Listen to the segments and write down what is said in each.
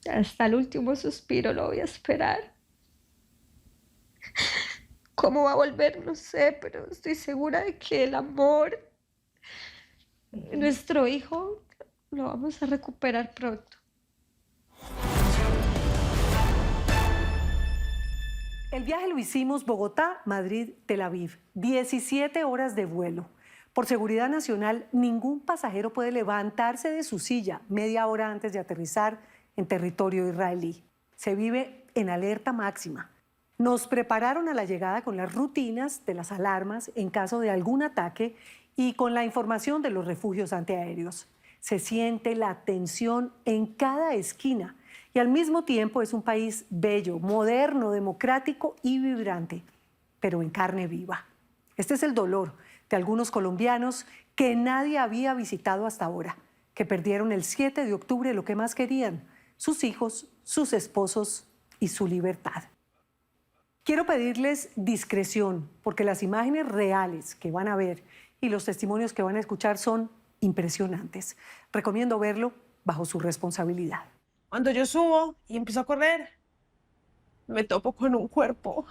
Hasta el último suspiro lo voy a esperar. ¿Cómo va a volver? No sé, pero estoy segura de que el amor de nuestro hijo lo vamos a recuperar pronto. El viaje lo hicimos Bogotá, Madrid, Tel Aviv. 17 horas de vuelo. Por seguridad nacional, ningún pasajero puede levantarse de su silla media hora antes de aterrizar en territorio israelí. Se vive en alerta máxima. Nos prepararon a la llegada con las rutinas de las alarmas en caso de algún ataque y con la información de los refugios antiaéreos. Se siente la tensión en cada esquina y al mismo tiempo es un país bello, moderno, democrático y vibrante, pero en carne viva. Este es el dolor de algunos colombianos que nadie había visitado hasta ahora, que perdieron el 7 de octubre lo que más querían, sus hijos, sus esposos y su libertad. Quiero pedirles discreción, porque las imágenes reales que van a ver y los testimonios que van a escuchar son impresionantes. Recomiendo verlo bajo su responsabilidad. Cuando yo subo y empiezo a correr, me topo con un cuerpo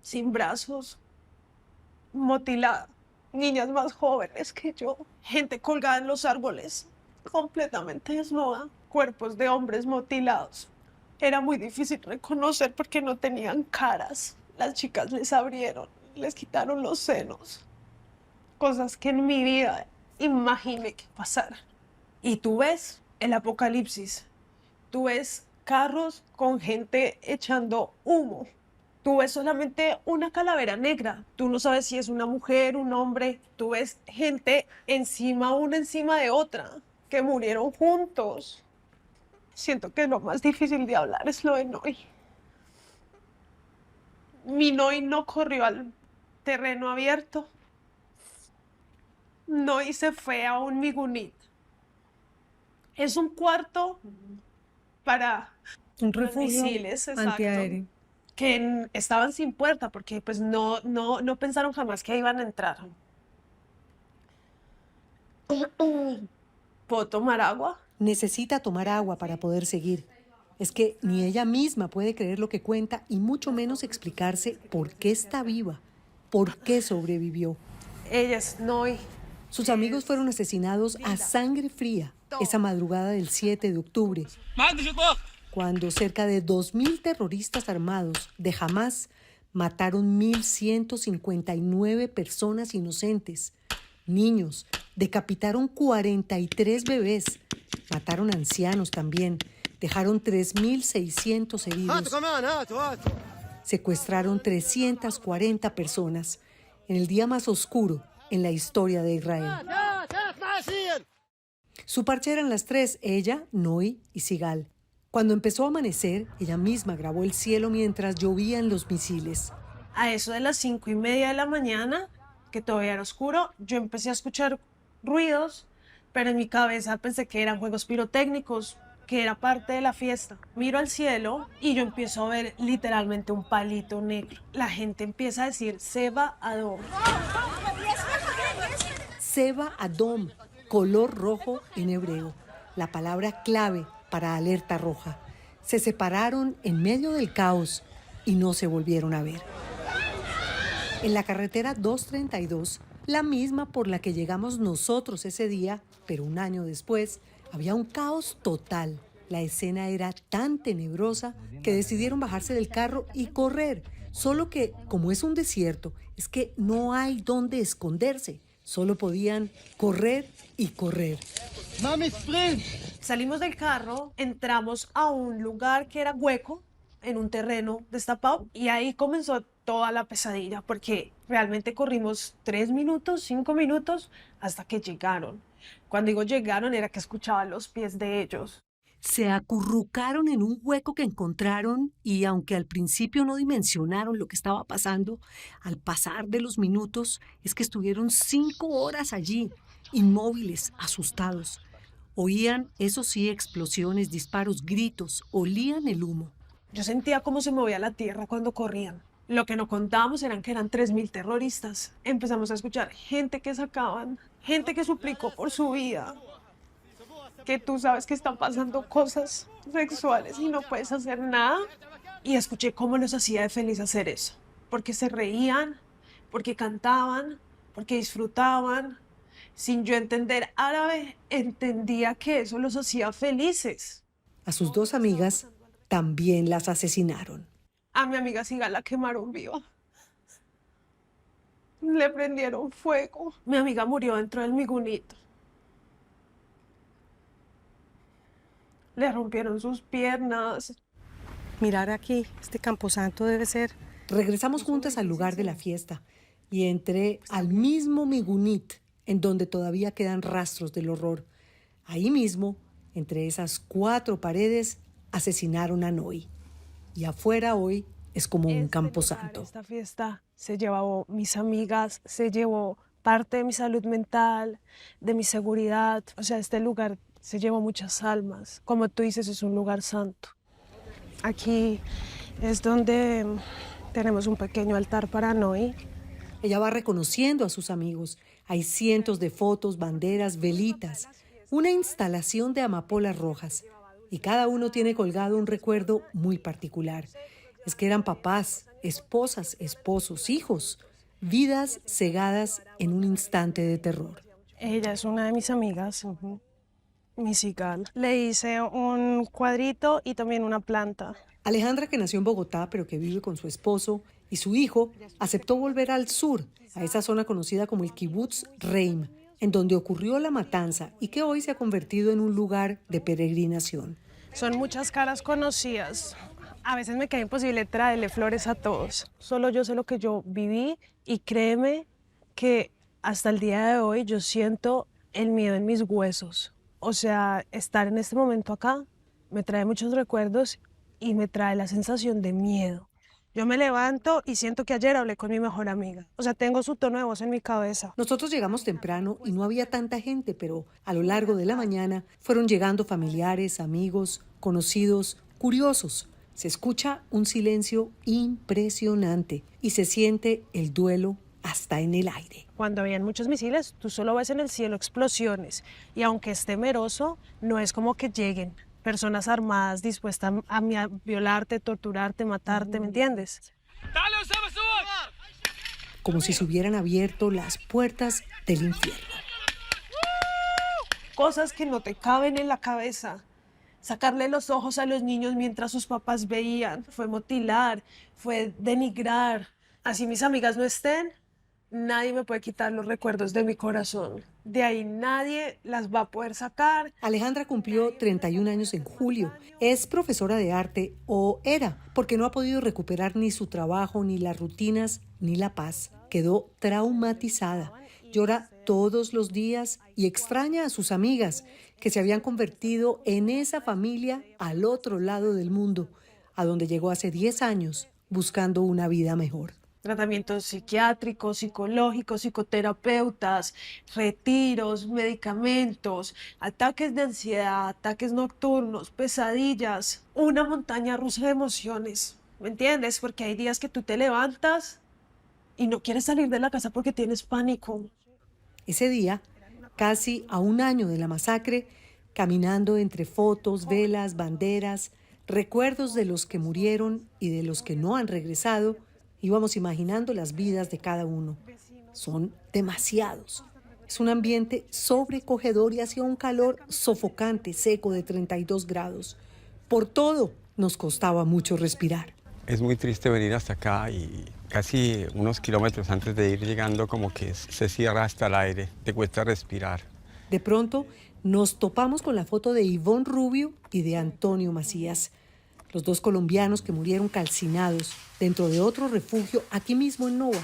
sin brazos, mutilado, niñas más jóvenes que yo, gente colgada en los árboles, completamente desnuda, cuerpos de hombres mutilados. Era muy difícil reconocer porque no tenían caras. Las chicas les abrieron, les quitaron los senos, cosas que en mi vida imaginé que pasaran. Y tú ves el apocalipsis. Tú ves carros con gente echando humo. Tú ves solamente una calavera negra. Tú no sabes si es una mujer, un hombre. Tú ves gente encima, una encima de otra, que murieron juntos. Siento que lo más difícil de hablar es lo de Noy. Mi Noy no corrió al terreno abierto. Noy se fue a un migunit. Es un cuarto para Un los refugio misiles, exacto, antiaéreo. que estaban sin puerta porque pues no pensaron jamás que iban a entrar. ¿Puedo tomar agua? Necesita tomar agua para poder seguir. Es que ni ella misma puede creer lo que cuenta y mucho menos explicarse por qué está viva, por qué sobrevivió. Ella es Noy. Sus amigos fueron asesinados a sangre fría esa madrugada del 7 de octubre, cuando cerca de 2.000 terroristas armados de Hamás mataron 1.159 personas inocentes, niños, decapitaron 43 bebés, mataron ancianos también, dejaron 3.600 heridos, secuestraron 340 personas en el día más oscuro en la historia de Israel. Su parche eran las tres, ella, Noy y Sigal. Cuando empezó a amanecer, ella misma grabó el cielo mientras llovían los misiles. A eso de las 5:30 de la mañana, que todavía era oscuro, yo empecé a escuchar ruidos, pero en mi cabeza pensé que eran juegos pirotécnicos, que era parte de la fiesta. Miro al cielo y yo empiezo a ver literalmente un palito negro. La gente empieza a decir Seba Adom. Seba Adom, color rojo en hebreo, la palabra clave para alerta roja. Se separaron en medio del caos y no se volvieron a ver. En la carretera 232, la misma por la que llegamos nosotros ese día, pero un año después, había un caos total. La escena era tan tenebrosa que decidieron bajarse del carro y correr. Solo que, como es un desierto, es que no hay dónde esconderse. Solo podían correr y correr. Salimos del carro, entramos a un lugar que era hueco, en un terreno destapado, y ahí comenzó toda la pesadilla, porque realmente corrimos 3 minutos, 5 minutos, hasta que llegaron. Cuando digo llegaron, era que escuchaba los pies de ellos. Se acurrucaron en un hueco que encontraron y aunque al principio no dimensionaron lo que estaba pasando, al pasar de los minutos es que estuvieron 5 horas allí, inmóviles, asustados. Oían, eso sí, explosiones, disparos, gritos, olían el humo. Yo sentía cómo se movía la tierra cuando corrían. Lo que no contábamos eran que eran 3.000 terroristas. Empezamos a escuchar gente que sacaban, gente que suplicó por su vida. que tú sabes que están pasando cosas sexuales y no puedes hacer nada. Y escuché cómo los hacía de feliz hacer eso. Porque se reían, porque cantaban, porque disfrutaban. Sin yo entender árabe, entendía que eso los hacía felices. A sus dos amigas también las asesinaron. A mi amiga Siga la quemaron viva. Le prendieron fuego. Mi amiga murió dentro del migunito. Le rompieron sus piernas. Mirar aquí, este camposanto debe ser... Regresamos juntas al lugar de la fiesta y entré al mismo Migunit, en donde todavía quedan rastros del horror. Ahí mismo, entre esas 4 paredes, asesinaron a Noy. Y afuera hoy es como un camposanto. Esta fiesta se llevó mis amigas, se llevó parte de mi salud mental, de mi seguridad. O sea, este lugar se llevó muchas almas. Como tú dices, es un lugar santo. Aquí es donde tenemos un pequeño altar para Noy. Ella va reconociendo a sus amigos. Hay cientos de fotos, banderas, velitas, una instalación de amapolas rojas. Y cada uno tiene colgado un recuerdo muy particular. Es que eran papás, esposas, esposos, hijos, vidas cegadas en un instante de terror. Ella es una de mis amigas, mi Sigal. Le hice un cuadrito y también una planta. Alejandra, que nació en Bogotá, pero que vive con su esposo y su hijo, aceptó volver al sur, a esa zona conocida como el Kibutz Reim, en donde ocurrió la matanza y que hoy se ha convertido en un lugar de peregrinación. Son muchas caras conocidas. A veces me queda imposible traerle flores a todos. Solo yo sé lo que yo viví y créeme que hasta el día de hoy yo siento el miedo en mis huesos. O sea, estar en este momento acá me trae muchos recuerdos y me trae la sensación de miedo. Yo me levanto y siento que ayer hablé con mi mejor amiga. O sea, tengo su tono de voz en mi cabeza. Nosotros llegamos temprano y no había tanta gente, pero a lo largo de la mañana fueron llegando familiares, amigos, conocidos, curiosos. Se escucha un silencio impresionante y se siente el duelo hasta en el aire. Cuando habían muchos misiles, tú solo ves en el cielo explosiones. Y aunque es temeroso, no es como que lleguen personas armadas dispuestas a violarte, torturarte, matarte, ¿me entiendes? Como si se hubieran abierto las puertas del infierno. Cosas que no te caben en la cabeza. Sacarle los ojos a los niños mientras sus papás veían. Fue mutilar, fue denigrar. Así mis amigas no estén, nadie me puede quitar los recuerdos de mi corazón. De ahí nadie las va a poder sacar. Alejandra cumplió 31 años en julio. Es profesora de arte, o era, porque no ha podido recuperar ni su trabajo, ni las rutinas, ni la paz. Quedó traumatizada. Llora todos los días y extraña a sus amigas, que se habían convertido en esa familia al otro lado del mundo, a donde llegó hace 10 años buscando una vida mejor. Tratamientos psiquiátricos, psicológicos, psicoterapeutas, retiros, medicamentos, ataques de ansiedad, ataques nocturnos, pesadillas, una montaña rusa de emociones, ¿me entiendes? Porque hay días que tú te levantas y no quieres salir de la casa porque tienes pánico. Ese día, casi a un año de la masacre, caminando entre fotos, velas, banderas, recuerdos de los que murieron y de los que no han regresado, íbamos imaginando las vidas de cada uno. Son demasiados. Es un ambiente sobrecogedor y hacía un calor sofocante, seco de 32 grados. Por todo, nos costaba mucho respirar. Es muy triste venir hasta acá y casi unos kilómetros antes de ir llegando como que se cierra hasta el aire, te cuesta respirar. De pronto nos topamos con la foto de Ivonne Rubio y de Antonio Macías, los dos colombianos que murieron calcinados dentro de otro refugio aquí mismo en Nova.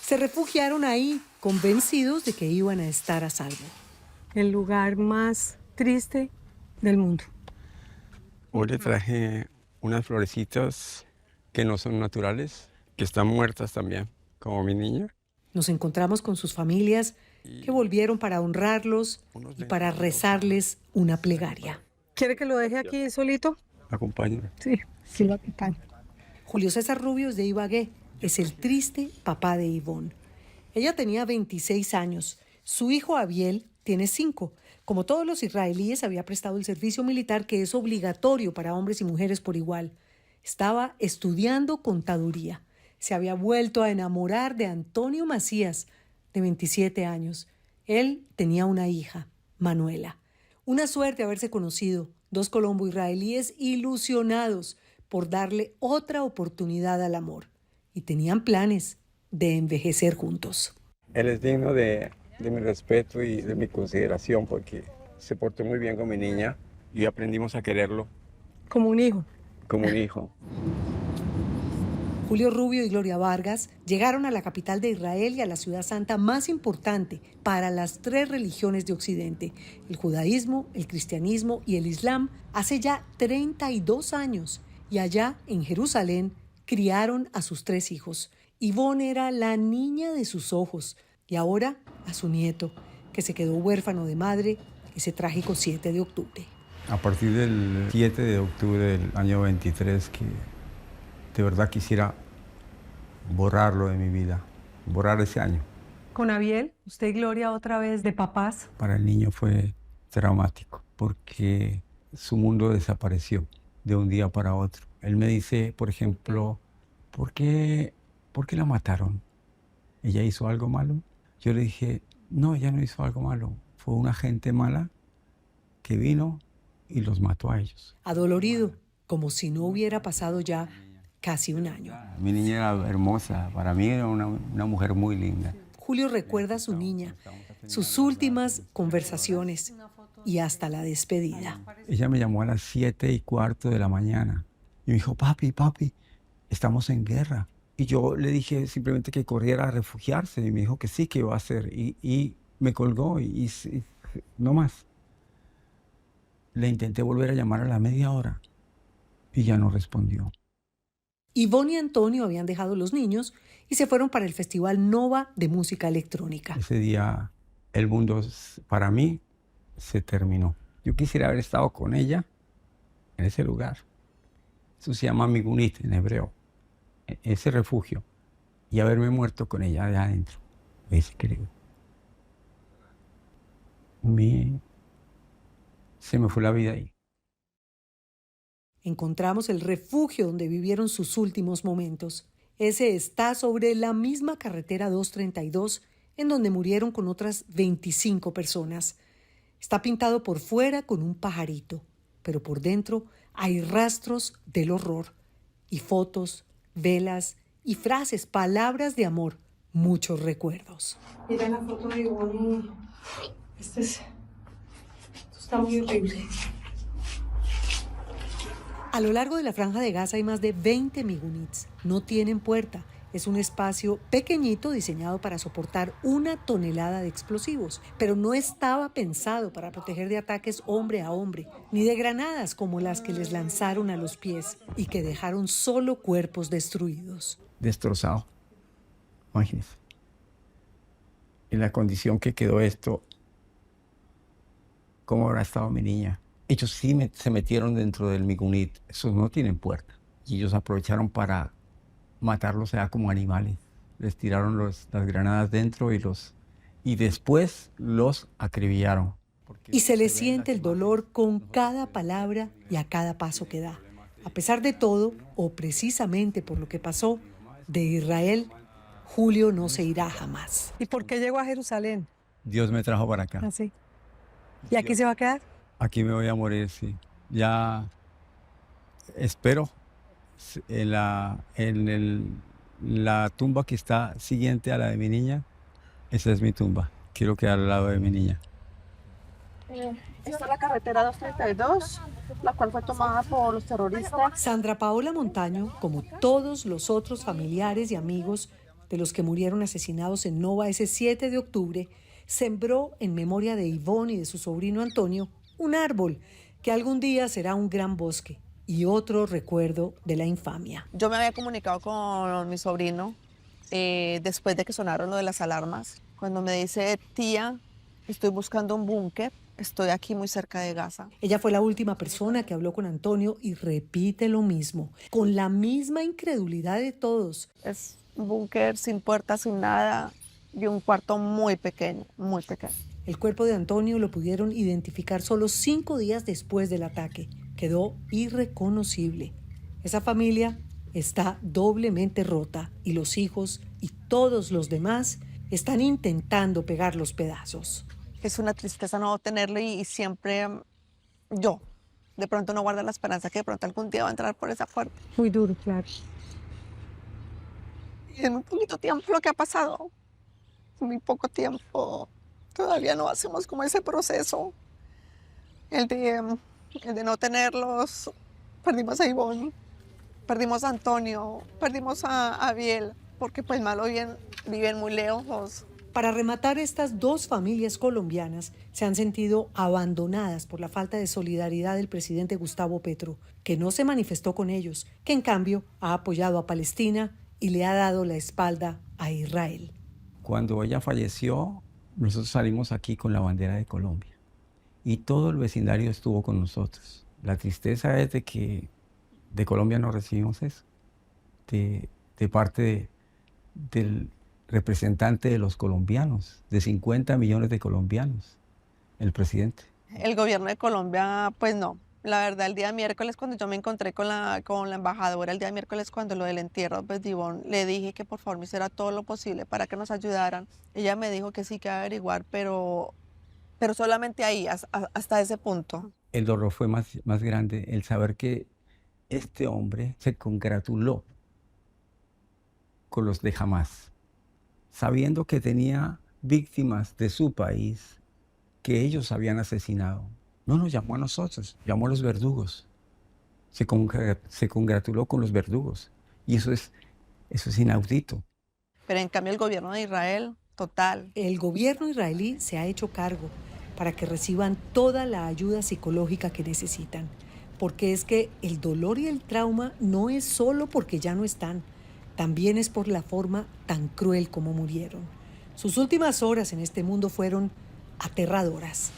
Se refugiaron ahí convencidos de que iban a estar a salvo. El lugar más triste del mundo. Hoy le traje unas florecitas que no son naturales, que están muertas también, como mi niña. Nos encontramos con sus familias que volvieron para honrarlos y para rezarles una plegaria. ¿Quiere que lo deje aquí solito? Acompáñame. Sí lo acompaño. Julio César Rubio es de Ibagué, es el triste papá de Ivonne. Ella tenía 26 años, su hijo Abiel tiene 5. Como todos los israelíes, había prestado el servicio militar, que es obligatorio para hombres y mujeres por igual. Estaba estudiando contaduría. Se había vuelto a enamorar de Antonio Macías, de 27 años. Él tenía una hija, Manuela. Una suerte haberse conocido, 2 colombo-israelíes ilusionados por darle otra oportunidad al amor. Y tenían planes de envejecer juntos. Él es digno de mi respeto y de mi consideración porque se portó muy bien con mi niña y aprendimos a quererlo Como un hijo. como un hijo. Julio Rubio y Gloria Vargas llegaron a la capital de Israel y a la ciudad santa más importante para las 3 religiones de Occidente, el judaísmo, el cristianismo y el islam, hace ya 32 años. Y allá, en Jerusalén, criaron a sus 3 hijos. Ivonne era la niña de sus ojos y ahora a su nieto, que se quedó huérfano de madre ese trágico 7 de octubre. A partir del 7 de octubre del año 23, que de verdad quisiera borrarlo de mi vida, borrar ese año. Con Abiel, usted y Gloria otra vez de papás. Para el niño fue traumático porque su mundo desapareció de un día para otro. Él me dice, por ejemplo, ¿por qué la mataron? ¿Ella hizo algo malo? Yo le dije, no, ella no hizo algo malo. Fue una gente mala que vino y los mató a ellos. Adolorido, como si no hubiera pasado ya casi un año. Mi niña era hermosa, para mí era una mujer muy linda. Julio recuerda a su niña, sus últimas conversaciones y hasta la despedida. Ella me llamó a las 7:15 de la mañana y me dijo, papi, estamos en guerra. Y yo le dije simplemente que corriera a refugiarse y me dijo que sí, que iba a hacer. Y me colgó y no más. Le intenté volver a llamar a la media hora y ya no respondió. Ivonne y Antonio habían dejado los niños y se fueron para el Festival Nova de Música Electrónica. Ese día el mundo para mí se terminó. Yo quisiera haber estado con ella en ese lugar. Eso se llama Migunit en hebreo, ese refugio, y haberme muerto con ella de adentro. Es increíble. Se me fue la vida ahí. Encontramos el refugio donde vivieron sus últimos momentos. Ese está sobre la misma carretera 232, en donde murieron con otras 25 personas. Está pintado por fuera con un pajarito, pero por dentro hay rastros del horror y fotos, velas y frases, palabras de amor, muchos recuerdos. Mira la foto de Ivonne. Esto está muy horrible. A lo largo de la Franja de Gaza hay más de 20 migunits. No tienen puerta. Es un espacio pequeñito diseñado para soportar 1 tonelada de explosivos, pero no estaba pensado para proteger de ataques hombre a hombre, ni de granadas como las que les lanzaron a los pies y que dejaron solo cuerpos destruidos. Destrozado. Imagínense. En la condición que quedó esto, ¿cómo habrá estado mi niña? Ellos sí se metieron dentro del migunit. Esos no tienen puerta. Y ellos aprovecharon para matarlos ya como animales. Les tiraron las granadas dentro y después los acribillaron. Y se le siente el dolor con cada palabra y a cada paso que da. A pesar de todo, o precisamente por lo que pasó, de Israel, Julio no se irá jamás. ¿Y por qué llegó a Jerusalén? Dios me trajo para acá. Así. ¿Y aquí se va a quedar? Aquí me voy a morir, sí. Ya espero en la tumba que está siguiente a la de mi niña. Esa es mi tumba. Quiero quedar al lado de mi niña. Esta es la carretera 232, la cual fue tomada por los terroristas. Sandra Paola Montaño, como todos los otros familiares y amigos de los que murieron asesinados en Nova ese 7 de octubre, sembró en memoria de Ivonne y de su sobrino Antonio un árbol que algún día será un gran bosque y otro recuerdo de la infamia. Yo me había comunicado con mi sobrino después de que sonaron lo de las alarmas, cuando me dice, tía, estoy buscando un búnker, estoy aquí muy cerca de Gaza. Ella fue la última persona que habló con Antonio y repite lo mismo, con la misma incredulidad de todos. Es un búnker sin puertas, sin nada, y un cuarto muy pequeño, muy pequeño. El cuerpo de Antonio lo pudieron identificar solo 5 días después del ataque. Quedó irreconocible. Esa familia está doblemente rota y los hijos y todos los demás están intentando pegar los pedazos. Es una tristeza no tenerlo y siempre yo, de pronto no guardo la esperanza que de pronto algún día va a entrar por esa puerta. Muy duro, claro. Y en muy poquito tiempo lo que ha pasado, en muy poco tiempo, todavía no hacemos como ese proceso. El de no tenerlos, perdimos a Ivonne, perdimos a Antonio, perdimos a Abiel, porque pues mal o bien viven muy lejos. Para rematar, estas 2 familias colombianas se han sentido abandonadas por la falta de solidaridad del presidente Gustavo Petro, que no se manifestó con ellos, que en cambio ha apoyado a Palestina y le ha dado la espalda a Israel. Cuando ella falleció, nosotros salimos aquí con la bandera de Colombia y todo el vecindario estuvo con nosotros. La tristeza es de que de Colombia no recibimos eso, de parte del representante de los colombianos, de 50 millones de colombianos, el presidente. El gobierno de Colombia, pues no. La verdad, el día miércoles, cuando yo me encontré con la embajadora, el día miércoles, cuando lo del entierro pues, de Ivonne, le dije que por favor me hiciera todo lo posible para que nos ayudaran. Ella me dijo que sí, que iba a averiguar, pero solamente ahí, hasta ese punto. El dolor fue más grande el saber que este hombre se congratuló con los de Hamás, sabiendo que tenía víctimas de su país que ellos habían asesinado. No nos llamó a nosotros, llamó a los verdugos. Se congratuló con los verdugos. Y eso es inaudito. Pero en cambio el gobierno de Israel, total. El gobierno israelí se ha hecho cargo para que reciban toda la ayuda psicológica que necesitan. Porque es que el dolor y el trauma no es solo porque ya no están, también es por la forma tan cruel como murieron. Sus últimas horas en este mundo fueron aterradoras.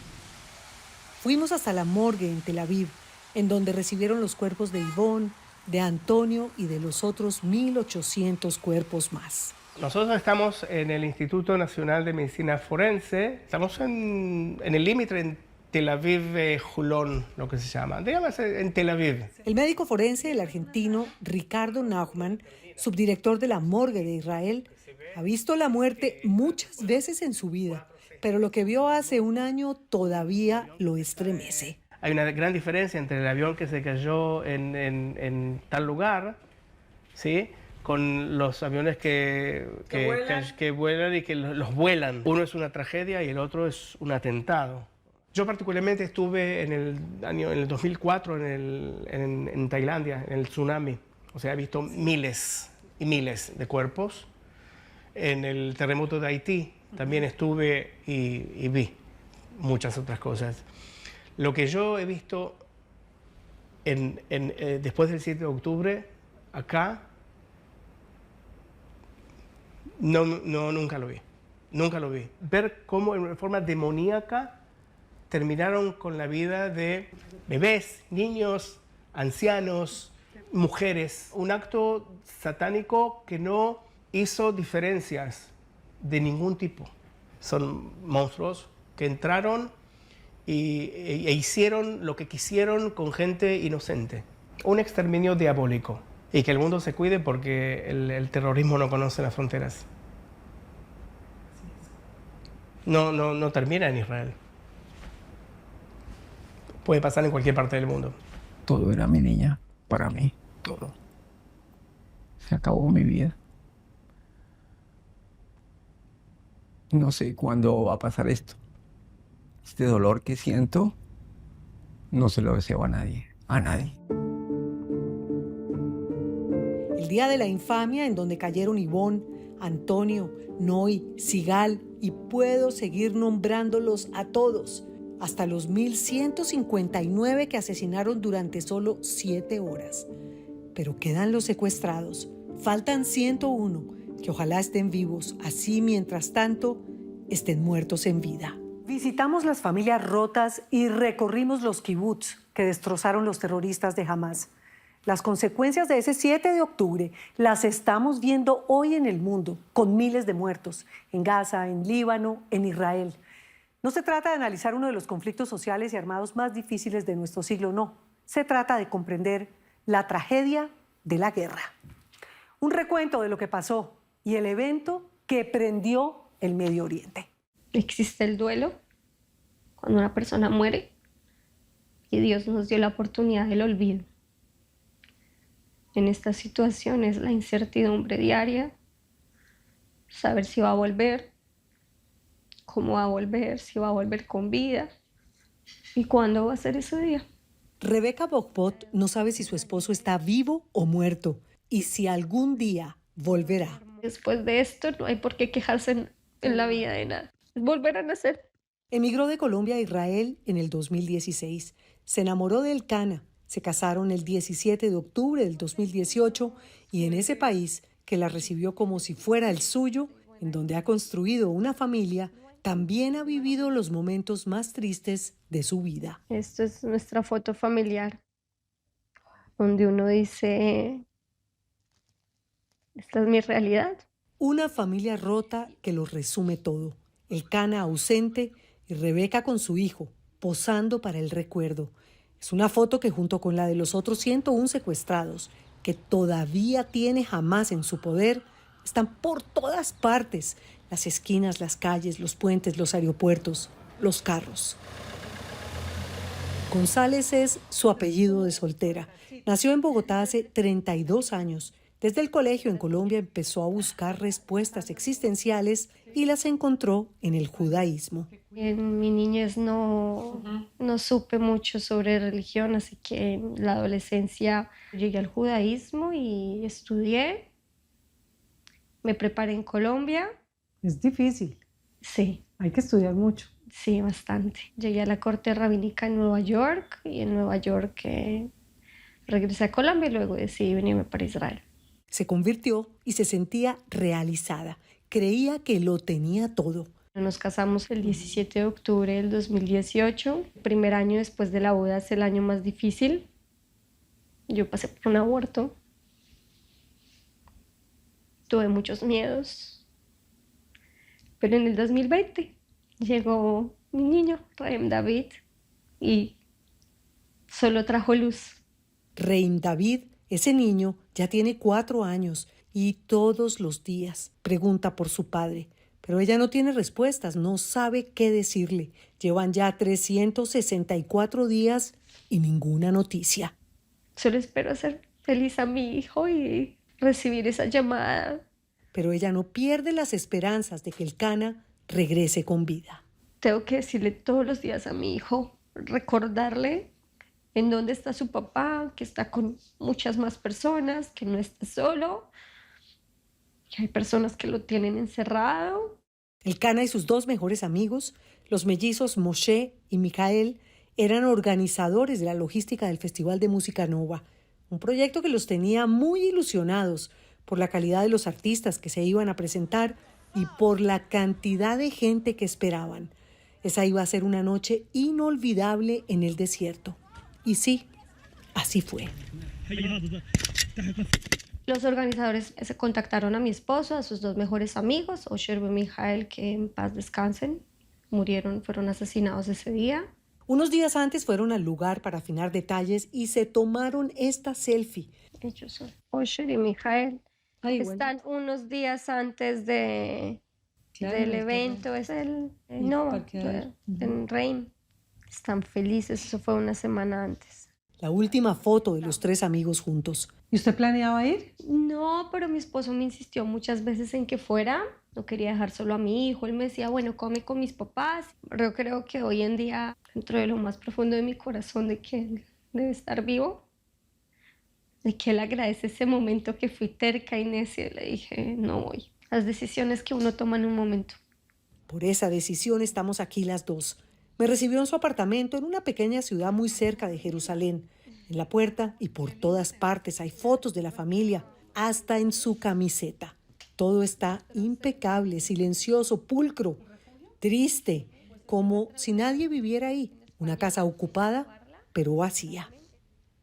Fuimos hasta la morgue en Tel Aviv, en donde recibieron los cuerpos de Ivonne, de Antonio y de los otros 1.800 cuerpos más. Nosotros estamos en el Instituto Nacional de Medicina Forense. Estamos en el límite en Tel Aviv, Julón, lo que se llama. Digamos en Tel Aviv. El médico forense, el argentino Ricardo Naumann, subdirector de la morgue de Israel, ha visto la muerte muchas veces en su vida, pero lo que vio hace un año todavía lo estremece. Hay una gran diferencia entre el avión que se cayó en tal lugar, ¿sí?, con los aviones que vuelan y que los vuelan. Uno es una tragedia y el otro es un atentado. Yo particularmente estuve en el 2004 en Tailandia, en el tsunami. O sea, he visto miles y miles de cuerpos. En el terremoto de Haití también estuve y vi muchas otras cosas. Lo que yo he visto después del 7 de octubre, acá, nunca lo vi. Nunca lo vi. Ver cómo en forma demoníaca terminaron con la vida de bebés, niños, ancianos, mujeres. Un acto satánico que no hizo diferencias de ningún tipo. Son monstruos que entraron e hicieron lo que quisieron con gente inocente. Un exterminio diabólico. Y que el mundo se cuide porque el terrorismo no conoce las fronteras. No termina en Israel. Puede pasar en cualquier parte del mundo. Todo era mi niña, para mí, todo. Se acabó mi vida. No sé cuándo va a pasar esto. Este dolor que siento, no se lo deseo a nadie, a nadie. El día de la infamia en donde cayeron Ivonne, Antonio, Noy, Sigal, y puedo seguir nombrándolos a todos, hasta los 1.159 que asesinaron durante solo 7 horas. Pero quedan los secuestrados, faltan 101, que ojalá estén vivos, así mientras tanto estén muertos en vida. Visitamos las familias rotas y recorrimos los kibutz que destrozaron los terroristas de Hamás. Las consecuencias de ese 7 de octubre las estamos viendo hoy en el mundo, con miles de muertos, en Gaza, en Líbano, en Israel. No se trata de analizar uno de los conflictos sociales y armados más difíciles de nuestro siglo, no. Se trata de comprender la tragedia de la guerra. Un recuento de lo que pasó y el evento que prendió el Medio Oriente. Existe el duelo cuando una persona muere y Dios nos dio la oportunidad del olvido. En esta situación es la incertidumbre diaria, saber si va a volver, cómo va a volver, si va a volver con vida y cuándo va a ser ese día. Rebeca Bogbot no sabe si su esposo está vivo o muerto y si algún día volverá. Después de esto no hay por qué quejarse en la vida de nada. Es volver a nacer. Emigró de Colombia a Israel en el 2016. Se enamoró de Elkana. Se casaron el 17 de octubre del 2018 y en ese país, que la recibió como si fuera el suyo, en donde ha construido una familia, también ha vivido los momentos más tristes de su vida. Esto es nuestra foto familiar, donde uno dice, esta es mi realidad. Una familia rota que lo resume todo. Elkana ausente y Rebeca con su hijo, posando para el recuerdo. Es una foto que junto con la de los otros 101 secuestrados, que todavía tiene Hamás en su poder, están por todas partes. Las esquinas, las calles, los puentes, los aeropuertos, los carros. González es su apellido de soltera. Nació en Bogotá hace 32 años. Desde el colegio en Colombia empezó a buscar respuestas existenciales y las encontró en el judaísmo. En mi niñez no supe mucho sobre religión, así que en la adolescencia llegué al judaísmo y estudié. Me preparé en Colombia. Es difícil, Sí, hay que estudiar mucho. sí, bastante. Llegué a la corte rabínica en Nueva York y en Nueva York regresé a Colombia y luego decidí venirme para Israel. Se convirtió y se sentía realizada. Creía que lo tenía todo. Nos casamos el 17 de octubre del 2018. El primer año después de la boda es el año más difícil. Yo pasé por un aborto. Tuve muchos miedos. Pero en el 2020 llegó mi niño, Reim David, y solo trajo luz. Reim David, ese niño, ya tiene 4 años y todos los días pregunta por su padre. Pero ella no tiene respuestas, no sabe qué decirle. Llevan ya 364 días y ninguna noticia. Solo espero hacer feliz a mi hijo y recibir esa llamada. Pero ella no pierde las esperanzas de que Elkana regrese con vida. Tengo que decirle todos los días a mi hijo, recordarle en dónde está su papá, que está con muchas más personas, que no está solo, que hay personas que lo tienen encerrado. Elkana y sus 2 mejores amigos, los mellizos Moshe y Micael, eran organizadores de la logística del Festival de Música Nova, un proyecto que los tenía muy ilusionados por la calidad de los artistas que se iban a presentar y por la cantidad de gente que esperaban. Esa iba a ser una noche inolvidable en el desierto. Y sí, así fue. Los organizadores se contactaron a mi esposo, a sus 2 mejores amigos, Osher y Mijael, que en paz descansen. Fueron asesinados ese día. Unos días antes fueron al lugar para afinar detalles y se tomaron esta selfie. Ellos son Osher y Mijael. Ay, Están unos días antes del el evento, es el El Nova, parqueadero. en Reim. Están felices, eso fue una semana antes. La última foto de los 3 amigos juntos. ¿Y usted planeaba ir? No, pero mi esposo me insistió muchas veces en que fuera. No quería dejar solo a mi hijo. Él me decía, bueno, come con mis papás. Yo creo que hoy en día, dentro de lo más profundo de mi corazón, de que él debe estar vivo, de que él agradece ese momento que fui terca y necia. Le dije, no voy. Las decisiones que uno toma en un momento. Por esa decisión estamos aquí las 2. Me recibió en su apartamento en una pequeña ciudad muy cerca de Jerusalén. En la puerta y por todas partes hay fotos de la familia, hasta en su camiseta. Todo está impecable, silencioso, pulcro, triste, como si nadie viviera ahí. Una casa ocupada, pero vacía.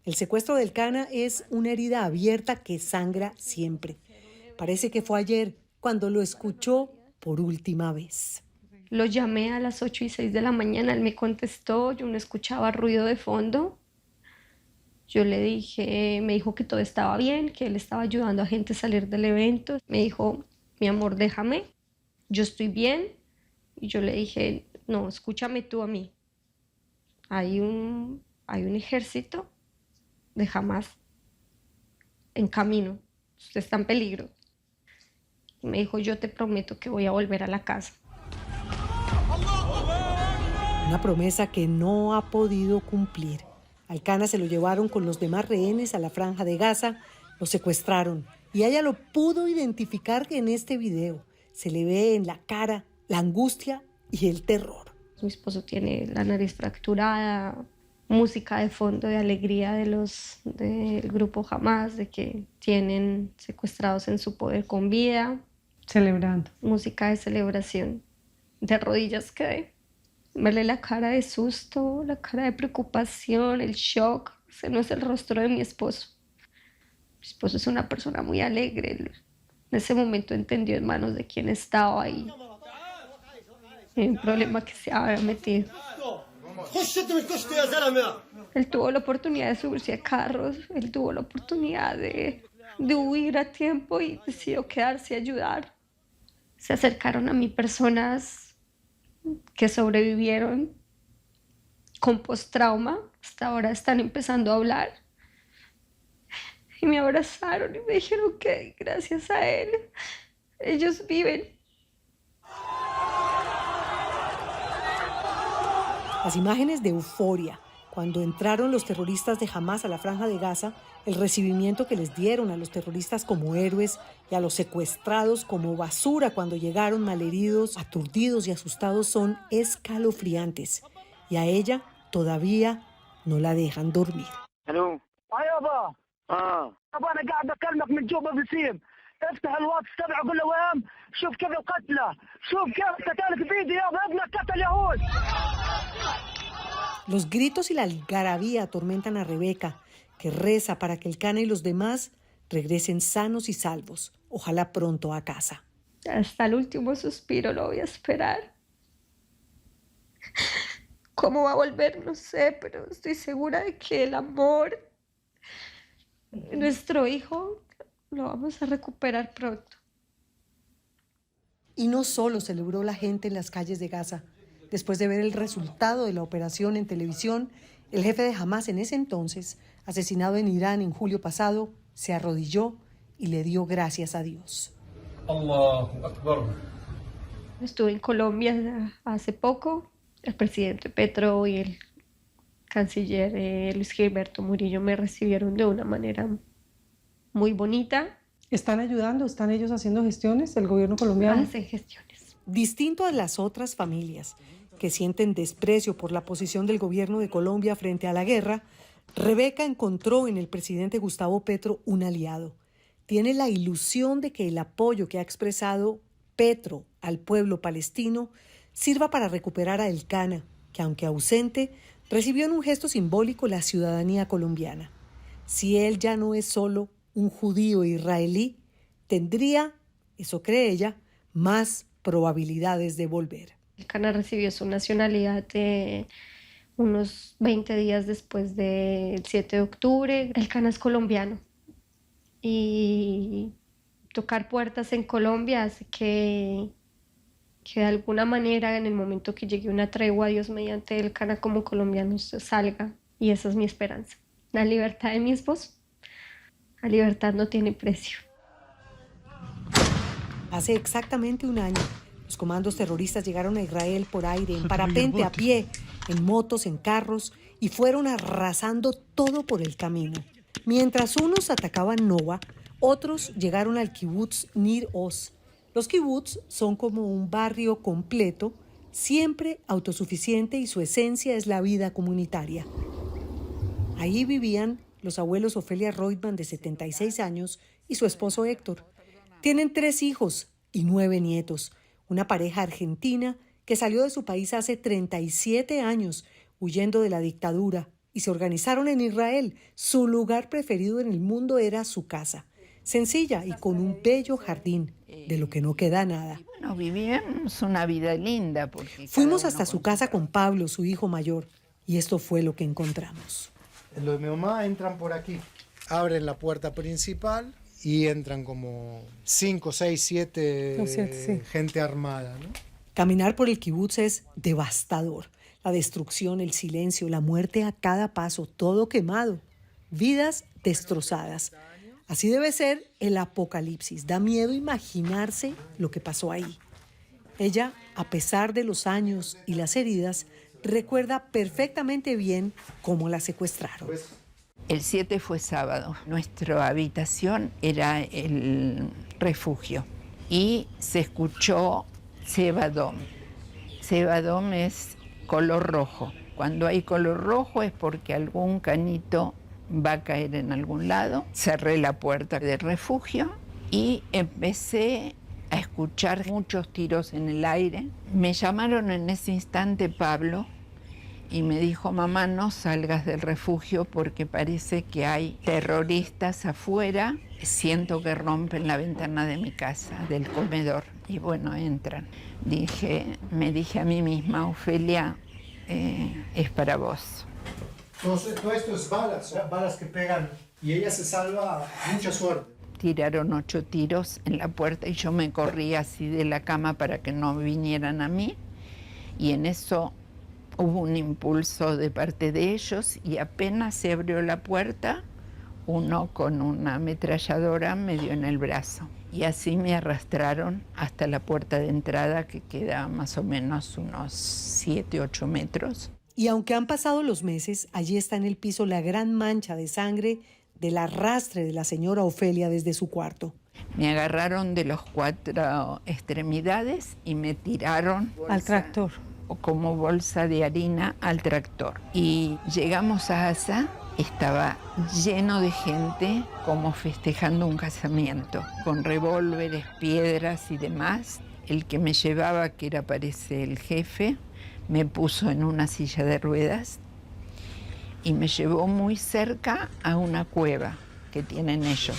El secuestro de Elkana es una herida abierta que sangra siempre. Parece que fue ayer cuando lo escuchó por última vez. Lo llamé a las 8:06 de la mañana, él me contestó, yo no escuchaba ruido de fondo. Yo le dije, me dijo que todo estaba bien, que él estaba ayudando a gente a salir del evento. Me dijo, mi amor, déjame, yo estoy bien. Y yo le dije, no, escúchame tú a mí. Hay un ejército de Hamás en camino, usted está en peligro. Y me dijo, yo te prometo que voy a volver a la casa. Una promesa que no ha podido cumplir. Al Cana se lo llevaron con los demás rehenes a la Franja de Gaza, lo secuestraron y ella lo pudo identificar en este video. Se le ve en la cara la angustia y el terror. Mi esposo tiene la nariz fracturada, música de fondo de alegría del grupo Hamás, de que tienen secuestrados en su poder con vida. Celebrando. Música de celebración. De rodillas quedé. Verle la cara de susto, la cara de preocupación, el shock. Ese no es el rostro de mi esposo. Mi esposo es una persona muy alegre. Él en ese momento entendió en manos de quién estaba ahí. El problema que se había metido. Él tuvo la oportunidad de subirse a carros, él tuvo la oportunidad de huir a tiempo y decidió quedarse a ayudar. Se acercaron a mí personas que sobrevivieron con postrauma, hasta ahora están empezando a hablar. Y me abrazaron y me dijeron que gracias a él, ellos viven. Las imágenes de euforia cuando entraron los terroristas de Hamás a la Franja de Gaza, el recibimiento que les dieron a los terroristas como héroes y a los secuestrados como basura cuando llegaron malheridos, aturdidos y asustados son escalofriantes. Y a ella todavía no la dejan dormir. Los gritos y la algarabía atormentan a Rebeca, que reza para que el Cana y los demás regresen sanos y salvos, ojalá pronto a casa. Hasta el último suspiro lo voy a esperar. ¿Cómo va a volver? No sé, pero estoy segura de que el amor de nuestro hijo lo vamos a recuperar pronto. Y no solo celebró la gente en las calles de Gaza. Después de ver el resultado de la operación en televisión, el jefe de Hamás en ese entonces, asesinado en Irán en julio pasado, se arrodilló y le dio gracias a Dios. Allahu Akbar. Estuve en Colombia hace poco. El presidente Petro y el canciller Luis Gilberto Murillo me recibieron de una manera muy bonita. ¿Están ayudando? ¿Están ellos haciendo gestiones, el gobierno colombiano? Hacen gestiones. Distinto a las otras familias que sienten desprecio por la posición del gobierno de Colombia frente a la guerra, Rebeca encontró en el presidente Gustavo Petro un aliado. Tiene la ilusión de que el apoyo que ha expresado Petro al pueblo palestino sirva para recuperar a El Cana, que aunque ausente, recibió en un gesto simbólico la ciudadanía colombiana. Si él ya no es solo un judío israelí, tendría, eso cree ella, más probabilidades de volver. El Cana recibió su nacionalidad unos 20 días después del 7 de octubre. El Cana es colombiano y tocar puertas en Colombia hace que de alguna manera en el momento que llegue una tregua, Dios mediante, el Cana como colombiano salga, y esa es mi esperanza. La libertad de mi esposo, la libertad no tiene precio. Hace exactamente un año, los comandos terroristas llegaron a Israel por aire, en parapente, a pie, en motos, en carros, y fueron arrasando todo por el camino. Mientras unos atacaban Nova, otros llegaron al kibutz Nir Oz. Los kibutz son como un barrio completo, siempre autosuficiente, y su esencia es la vida comunitaria. Ahí vivían los abuelos Ofelia Reutemann, de 76 años, y su esposo Héctor. Tienen 3 hijos y 9 nietos. Una pareja argentina que salió de su país hace 37 años, huyendo de la dictadura, y se organizaron en Israel. Su lugar preferido en el mundo era su casa. sencilla y con un bello jardín, de lo que no queda nada. Bueno, vivimos una vida linda. Porque Fuimos hasta su casa con Pablo, su hijo mayor, y esto fue lo que encontramos. Los de mi mamá entran por aquí, abren la puerta principal y entran como 5, 6, 7 gente armada, ¿no? Caminar por el kibutz es devastador. La destrucción, el silencio, la muerte a cada paso, todo quemado. Vidas destrozadas. Así debe ser el apocalipsis. Da miedo imaginarse lo que pasó ahí. Ella, a pesar de los años y las heridas, recuerda perfectamente bien cómo la secuestraron. El 7 fue sábado. Nuestra habitación era el refugio y se escuchó Cebadom. Cebadom es color rojo. Cuando hay color rojo es porque algún canito va a caer en algún lado. Cerré la puerta del refugio y empecé a escuchar muchos tiros en el aire. Me llamaron en ese instante Pablo y me dijo: mamá, no salgas del refugio porque parece que hay terroristas afuera. Siento que rompen la ventana de mi casa, del comedor. Y bueno, entran. Me dije a mí misma: Ofelia, es para vos. Entonces, todo esto es balas, balas que pegan y ella se salva, mucha suerte. Tiraron 8 tiros en la puerta y yo me corrí así de la cama para que no vinieran a mí. Y en eso hubo un impulso de parte de ellos y apenas se abrió la puerta, uno con una ametralladora me dio en el brazo. Y así me arrastraron hasta la puerta de entrada, que queda más o menos unos 7, 8 metros. Y aunque han pasado los meses, allí está en el piso la gran mancha de sangre del arrastre de la señora Ofelia desde su cuarto. Me agarraron de las 4 extremidades y me tiraron al tractor, como bolsa de harina al tractor. Y llegamos a Asa, estaba lleno de gente como festejando un casamiento, con revólveres, piedras y demás. El que me llevaba, que era parece el jefe, me puso en una silla de ruedas y me llevó muy cerca a una cueva que tienen ellos.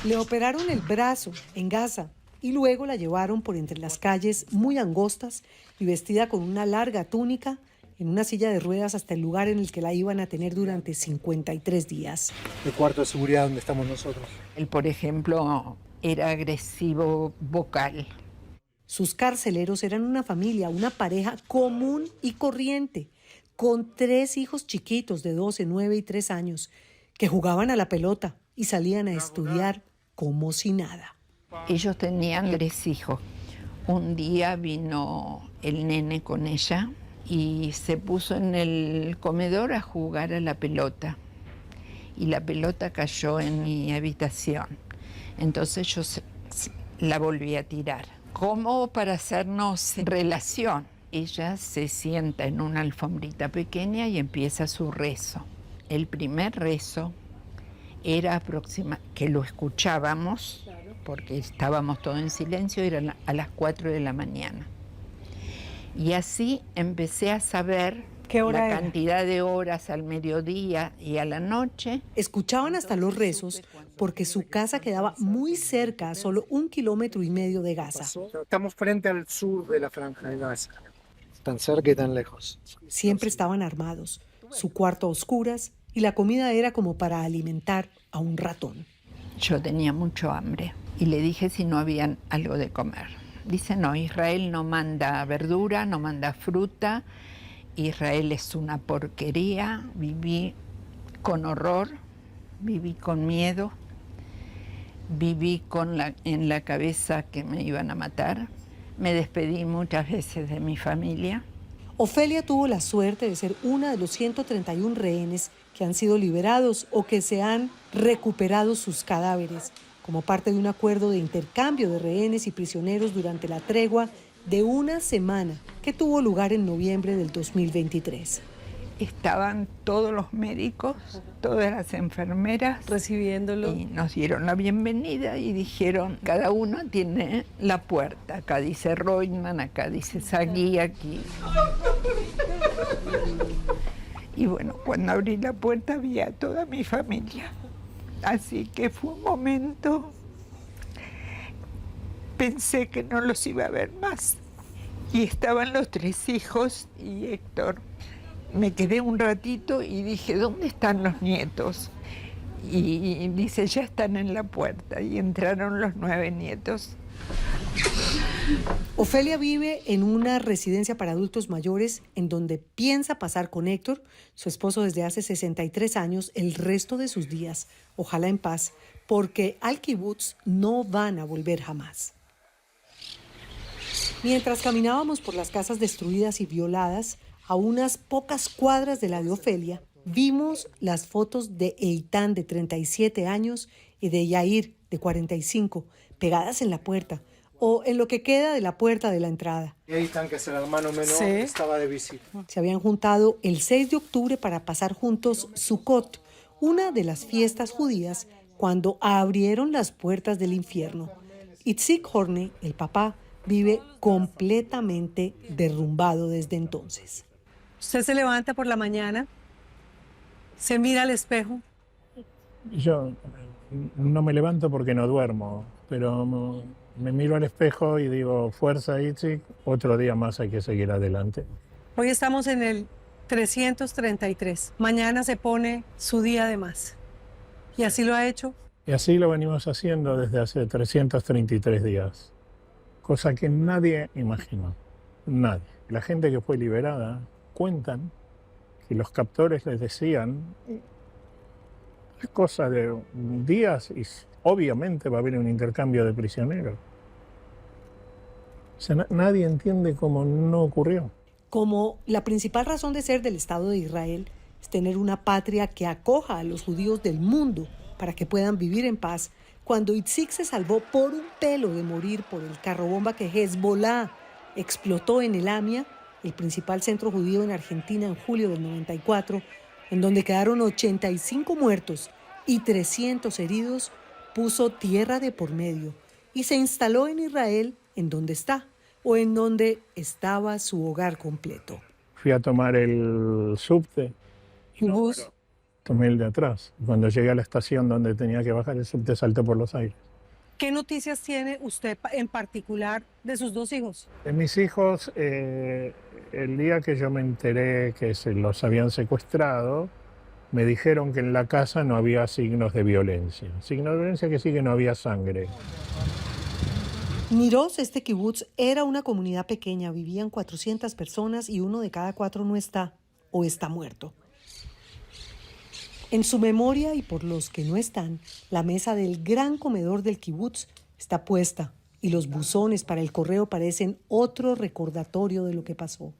Le operaron el brazo en Gaza y luego la llevaron por entre las calles muy angostas y vestida con una larga túnica en una silla de ruedas hasta el lugar en el que la iban a tener durante 53 días. El cuarto de seguridad donde estamos nosotros. Él, por ejemplo, era agresivo vocal. Sus carceleros eran una familia, una pareja común y corriente, con 3 hijos chiquitos de 12, 9 y 3 años, que jugaban a la pelota y salían a estudiar como si nada. Ellos tenían 3 hijos. Un día vino el nene con ella y se puso en el comedor a jugar a la pelota. Y la pelota cayó en mi habitación. Entonces yo la volví a tirar, como para hacernos relación. Ella se sienta en una alfombrita pequeña y empieza su rezo. El primer rezo era que lo escuchábamos, porque estábamos todos en silencio, era a las 4 de la mañana. Y así empecé a saber ¿qué hora la era? Cantidad de horas al mediodía y a la noche. Escuchaban hasta los rezos porque su casa quedaba muy cerca, a solo 1,5 kilómetros de Gaza. Estamos frente al sur de la franja de Gaza. Tan cerca y tan lejos. Siempre estaban armados, su cuarto a oscuras y la comida era como para alimentar a un ratón. Yo tenía mucho hambre y le dije si no había algo de comer. Dice: no, Israel no manda verdura, no manda fruta, Israel es una porquería. Viví con horror, viví con miedo, viví en la cabeza que me iban a matar. Me despedí muchas veces de mi familia. Ofelia tuvo la suerte de ser una de los 131 rehenes que han sido liberados o que se han recuperado sus cadáveres, como parte de un acuerdo de intercambio de rehenes y prisioneros durante la tregua de una semana que tuvo lugar en noviembre del 2023. Estaban todos los médicos, todas las enfermeras recibiéndolo. Y nos dieron la bienvenida y dijeron: cada uno tiene la puerta. Acá dice Reutemann, acá dice Sagui, aquí. Y bueno, cuando abrí la puerta vi a toda mi familia. Así que fue un momento, pensé que no los iba a ver más. Y estaban los 3 hijos y Héctor. Me quedé un ratito y dije, ¿dónde están los nietos? Y dice, ya están en la puerta. Y entraron los 9 nietos. Ofelia vive en una residencia para adultos mayores en donde piensa pasar con Héctor, su esposo desde hace 63 años, el resto de sus días, ojalá en paz, porque al kibutz no van a volver jamás. Mientras caminábamos por las casas destruidas y violadas, a unas pocas cuadras de la de Ofelia, vimos las fotos de Eitan, de 37 años, y de Yair, de 45, pegadas en la puerta, o en lo que queda de la puerta de la entrada. Eitan, que es el hermano menor, Sí. estaba de visita. Se habían juntado el 6 de octubre para pasar juntos Sukkot, una de las fiestas judías, cuando abrieron las puertas del infierno. Itzik Horne, el papá, vive completamente derrumbado desde entonces. Usted se levanta por la mañana, se mira al espejo. Yo no me levanto porque no duermo, pero me miro al espejo y digo, fuerza Itzik, otro día más hay que seguir adelante. Hoy estamos en el 333. Mañana se pone su día de más. Y así lo ha hecho. Y así lo venimos haciendo desde hace 333 días, cosa que nadie imaginó, nadie. La gente que fue liberada cuentan que los captores les decían, es cosa de días y obviamente va a haber un intercambio de prisioneros. O sea, nadie entiende cómo no ocurrió. Como la principal razón de ser del Estado de Israel es tener una patria que acoja a los judíos del mundo para que puedan vivir en paz, cuando Itzik se salvó por un pelo de morir por el carrobomba que Hezbollah explotó en el AMIA, el principal centro judío en Argentina, en julio del 94, en donde quedaron 85 muertos y 300 heridos, puso tierra de por medio y se instaló en Israel, en donde está, o en donde estaba su hogar completo. Fui a tomar el subte, Un bus. tomé el de atrás. Cuando llegué a la estación donde tenía que bajar el subte, salté por los aires. ¿Qué noticias tiene usted en particular de sus 2 hijos? De mis hijos, el día que yo me enteré que se los habían secuestrado, me dijeron que en la casa no había signos de violencia. Signos de violencia que sí, que no había sangre. Niroz, este kibutz, era una comunidad pequeña, vivían 400 personas y 1 de cada 4 no está o está muerto. En su memoria y por los que no están, la mesa del gran comedor del kibutz está puesta y los buzones para el correo parecen otro recordatorio de lo que pasó.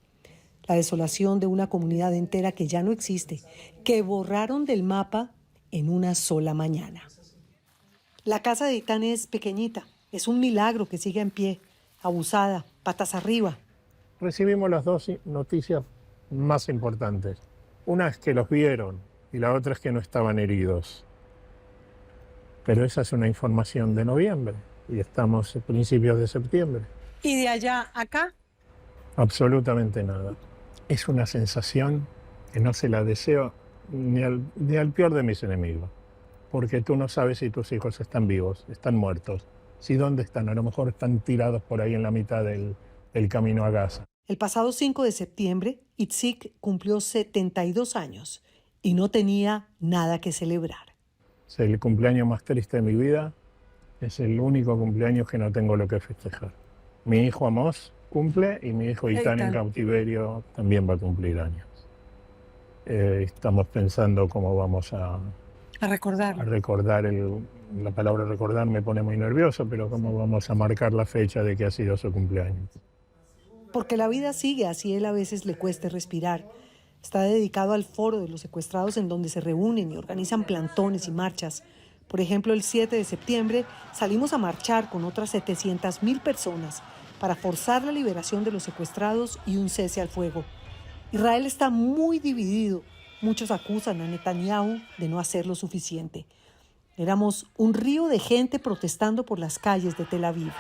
La desolación de una comunidad entera que ya no existe, que borraron del mapa en una sola mañana. La casa de Eitan es pequeñita, es un milagro que siga en pie, abusada, patas arriba. Recibimos las 2 noticias más importantes. Una es que los vieron y la otra es que no estaban heridos. Pero esa es una información de noviembre y estamos a principios de septiembre. ¿Y de allá a acá? Absolutamente nada. Es una sensación que no se la deseo ni al peor de mis enemigos, porque tú no sabes si tus hijos están vivos, están muertos, si dónde están, a lo mejor están tirados por ahí en la mitad del camino a Gaza. El pasado 5 de septiembre, Itzik cumplió 72 años y no tenía nada que celebrar. Es el cumpleaños más triste de mi vida, es el único cumpleaños que no tengo lo que festejar. Mi hijo Amos cumple y mi hijo Eitan en cautiverio también va a cumplir años. Estamos pensando cómo vamos a recordar. La palabra recordar me pone muy nervioso, pero cómo vamos a marcar la fecha de que ha sido su cumpleaños. Porque la vida sigue, así él a veces le cueste respirar. Está dedicado al foro de los secuestrados en donde se reúnen y organizan plantones y marchas. Por ejemplo, el 7 de septiembre salimos a marchar con otras 700.000 personas para forzar la liberación de los secuestrados y un cese al fuego. Israel está muy dividido. Muchos acusan a Netanyahu de no hacer lo suficiente. Éramos un río de gente protestando por las calles de Tel Aviv.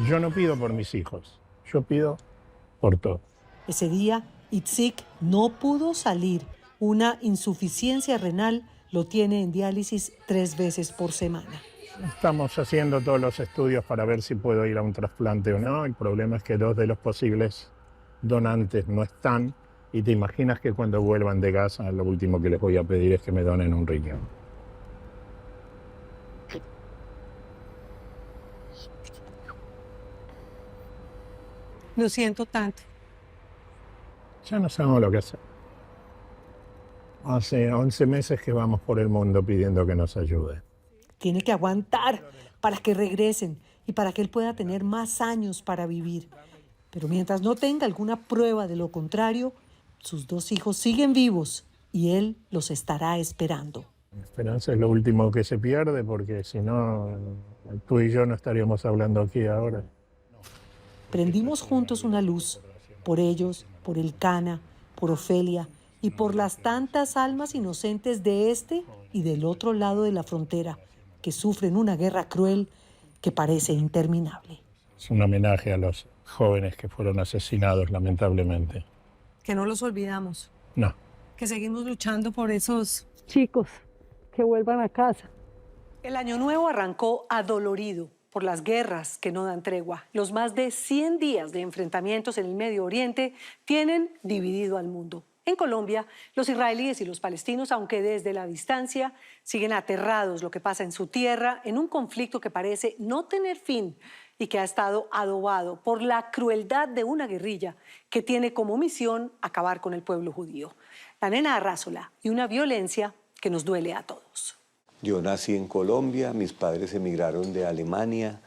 Yo no pido por mis hijos, yo pido por todos. Ese día, Itzik no pudo salir Una insuficiencia renal lo tiene en diálisis 3 veces por semana. Estamos haciendo todos los estudios para ver si puedo ir a un trasplante o no. El problema es que 2 de los posibles donantes no están. Y te imaginas que cuando vuelvan de casa, lo último que les voy a pedir es que me donen un riñón. Lo siento tanto. Ya no sabemos lo que hacer. Hace 11 meses que vamos por el mundo pidiendo que nos ayude. Tiene que aguantar para que regresen y para que él pueda tener más años para vivir. Pero mientras no tenga alguna prueba de lo contrario, sus 2 hijos siguen vivos y él los estará esperando. La esperanza es lo último que se pierde, porque si no, tú y yo no estaríamos hablando aquí ahora. Prendimos juntos una luz, por ellos, por Elcana, por Ofelia y por las tantas almas inocentes de este y del otro lado de la frontera que sufren una guerra cruel que parece interminable. Es un homenaje a los jóvenes que fueron asesinados, lamentablemente. Que no los olvidamos. No. Que seguimos luchando por esos chicos que vuelvan a casa. El año nuevo arrancó adolorido por las guerras que no dan tregua. Los más de 100 días de enfrentamientos en el Medio Oriente tienen dividido al mundo. En Colombia, los israelíes y los palestinos, aunque desde la distancia, siguen aterrados lo que pasa en su tierra, en un conflicto que parece no tener fin y que ha estado adobado por la crueldad de una guerrilla que tiene como misión acabar con el pueblo judío. La nena Arrázola y una violencia que nos duele a todos. Yo nací en Colombia, mis padres emigraron de Alemania,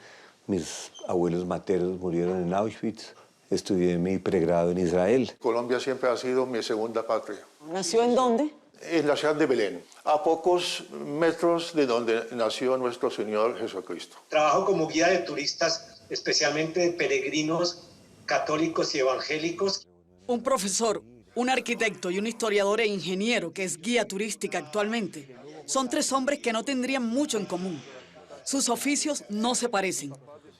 mis abuelos maternos murieron en Auschwitz. Estudié mi pregrado en Israel. Colombia siempre ha sido mi segunda patria. ¿Nació en dónde? En la ciudad de Belén, a pocos metros de donde nació nuestro Señor Jesucristo. Trabajo como guía de turistas, especialmente de peregrinos católicos y evangélicos. Un profesor, un arquitecto y un historiador e ingeniero que es guía turística actualmente son 3 hombres que no tendrían mucho en común. Sus oficios no se parecen.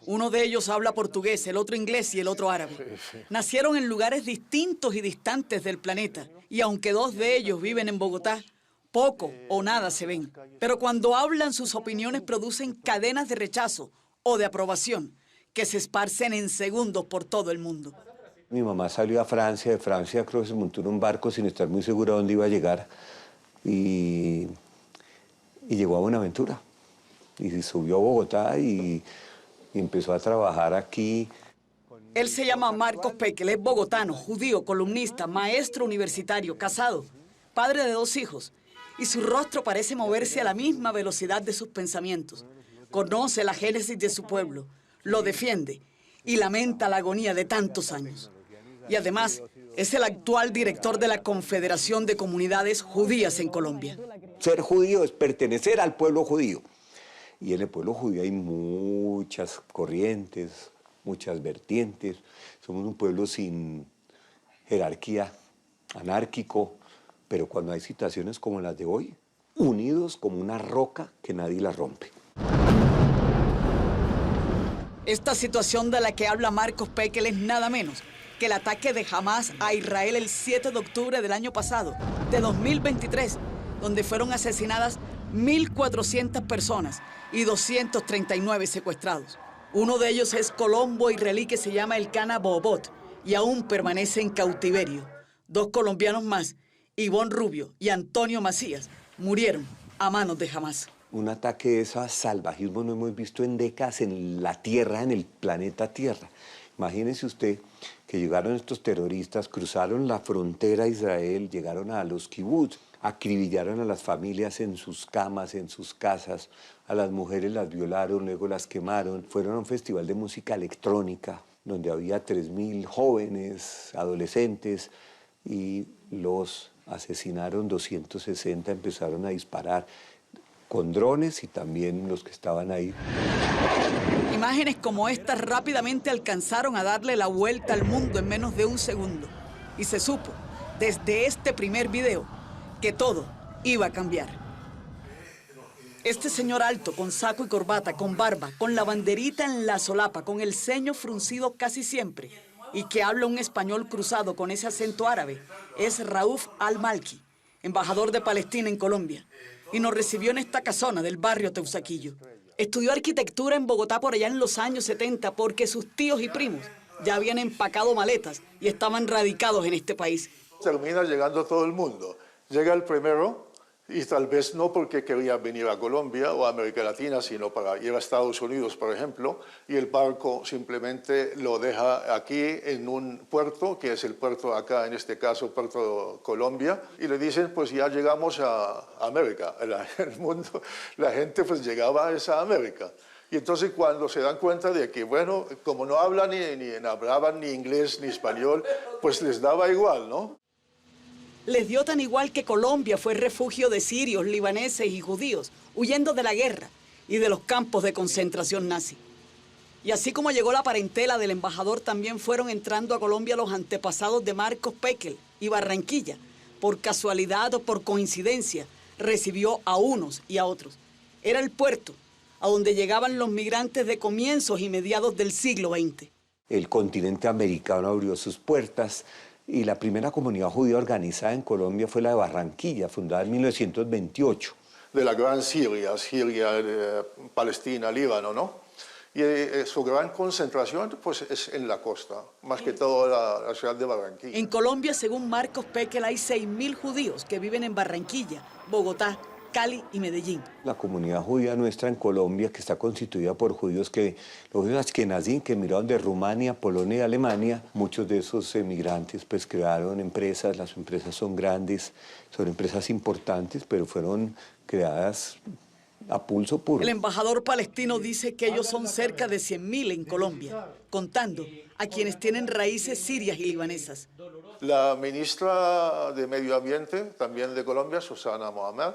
Uno de ellos habla portugués, el otro inglés y el otro árabe. Nacieron en lugares distintos y distantes del planeta, y aunque 2 de ellos viven en Bogotá, poco o nada se ven. Pero cuando hablan, sus opiniones producen cadenas de rechazo o de aprobación que se esparcen en segundos por todo el mundo. Mi mamá salió a Francia, de Francia creo que se montó en un barco sin estar muy segura dónde iba a llegar y llegó a Buenaventura. Y subió a Bogotá y empezó a trabajar aquí. Él se llama Marcos Pekel, es bogotano, judío, columnista, maestro universitario, casado, padre de 2 hijos. Y su rostro parece moverse a la misma velocidad de sus pensamientos. Conoce la génesis de su pueblo, lo defiende y lamenta la agonía de tantos años. Y además es el actual director de la Confederación de Comunidades Judías en Colombia. Ser judío es pertenecer al pueblo judío. Y en el pueblo judío hay muchas corrientes, muchas vertientes. Somos un pueblo sin jerarquía, anárquico, pero cuando hay situaciones como las de hoy, unidos como una roca que nadie la rompe. Esta situación de la que habla Marcos Pekel es nada menos que el ataque de Hamás a Israel el 7 de octubre del año pasado, de 2023, donde fueron asesinadas 1.400 personas y 239 secuestrados. Uno de ellos es colombo israelí que se llama Elcana Bobot y aún permanece en cautiverio. 2 colombianos más, Ivonne Rubio y Antonio Macías, murieron a manos de Hamás. Un ataque de ese salvajismo no hemos visto en décadas en la Tierra, en el planeta Tierra. Imagínese usted que llegaron estos terroristas, cruzaron la frontera a Israel, llegaron a los kibutz, acribillaron a las familias en sus camas, en sus casas, a las mujeres las violaron, luego las quemaron. Fueron a un festival de música electrónica donde había 3.000 jóvenes, adolescentes, y los asesinaron 260, empezaron a disparar con drones y también los que estaban ahí. Imágenes como estas rápidamente alcanzaron a darle la vuelta al mundo en menos de un segundo. Y se supo, desde este primer video, que todo iba a cambiar. Este señor alto, con saco y corbata, con barba, con la banderita en la solapa, con el ceño fruncido casi siempre, y que habla un español cruzado con ese acento árabe, es Rauf al-Malki, embajador de Palestina en Colombia, y nos recibió en esta casona del barrio Teusaquillo. Estudió arquitectura en Bogotá por allá en los años 70 porque sus tíos y primos ya habían empacado maletas y estaban radicados en este país. Termina llegando todo el mundo. Llega el primero, y tal vez no porque quería venir a Colombia o a América Latina, sino para ir a Estados Unidos, por ejemplo, y el barco simplemente lo deja aquí en un puerto, que es el puerto acá, en este caso, Puerto Colombia, y le dicen, pues ya llegamos a América. El mundo, la gente pues llegaba a esa América. Y entonces cuando se dan cuenta de que, bueno, como no hablan hablaban ni inglés ni español, pues les daba igual, ¿no? Les dio tan igual que Colombia fue refugio de sirios, libaneses y judíos, huyendo de la guerra y de los campos de concentración nazi. Y así como llegó la parentela del embajador, también fueron entrando a Colombia los antepasados de Marcos Pekel y Barranquilla. Por casualidad o por coincidencia, recibió a unos y a otros. Era el puerto a donde llegaban los migrantes de comienzos y mediados del siglo XX. El continente americano abrió sus puertas y la primera comunidad judía organizada en Colombia fue la de Barranquilla, fundada en 1928. De la gran Siria, Palestina, Líbano, ¿no? Y su gran concentración pues, es en la costa, más que todo la ciudad de Barranquilla. En Colombia, según Marcos Pekel, hay 6.000 judíos que viven en Barranquilla, Bogotá, Cali y Medellín. La comunidad judía nuestra en Colombia, que está constituida por judíos los judíos ashkenazim, que emigraron de Rumania, Polonia y Alemania, muchos de esos emigrantes pues crearon empresas, las empresas son grandes, son empresas importantes, pero fueron creadas a pulso puro. El embajador palestino dice que ellos son cerca de 100.000 en Colombia, contando a quienes tienen raíces sirias y libanesas. La ministra de Medio Ambiente, también de Colombia, Susana Mohamed,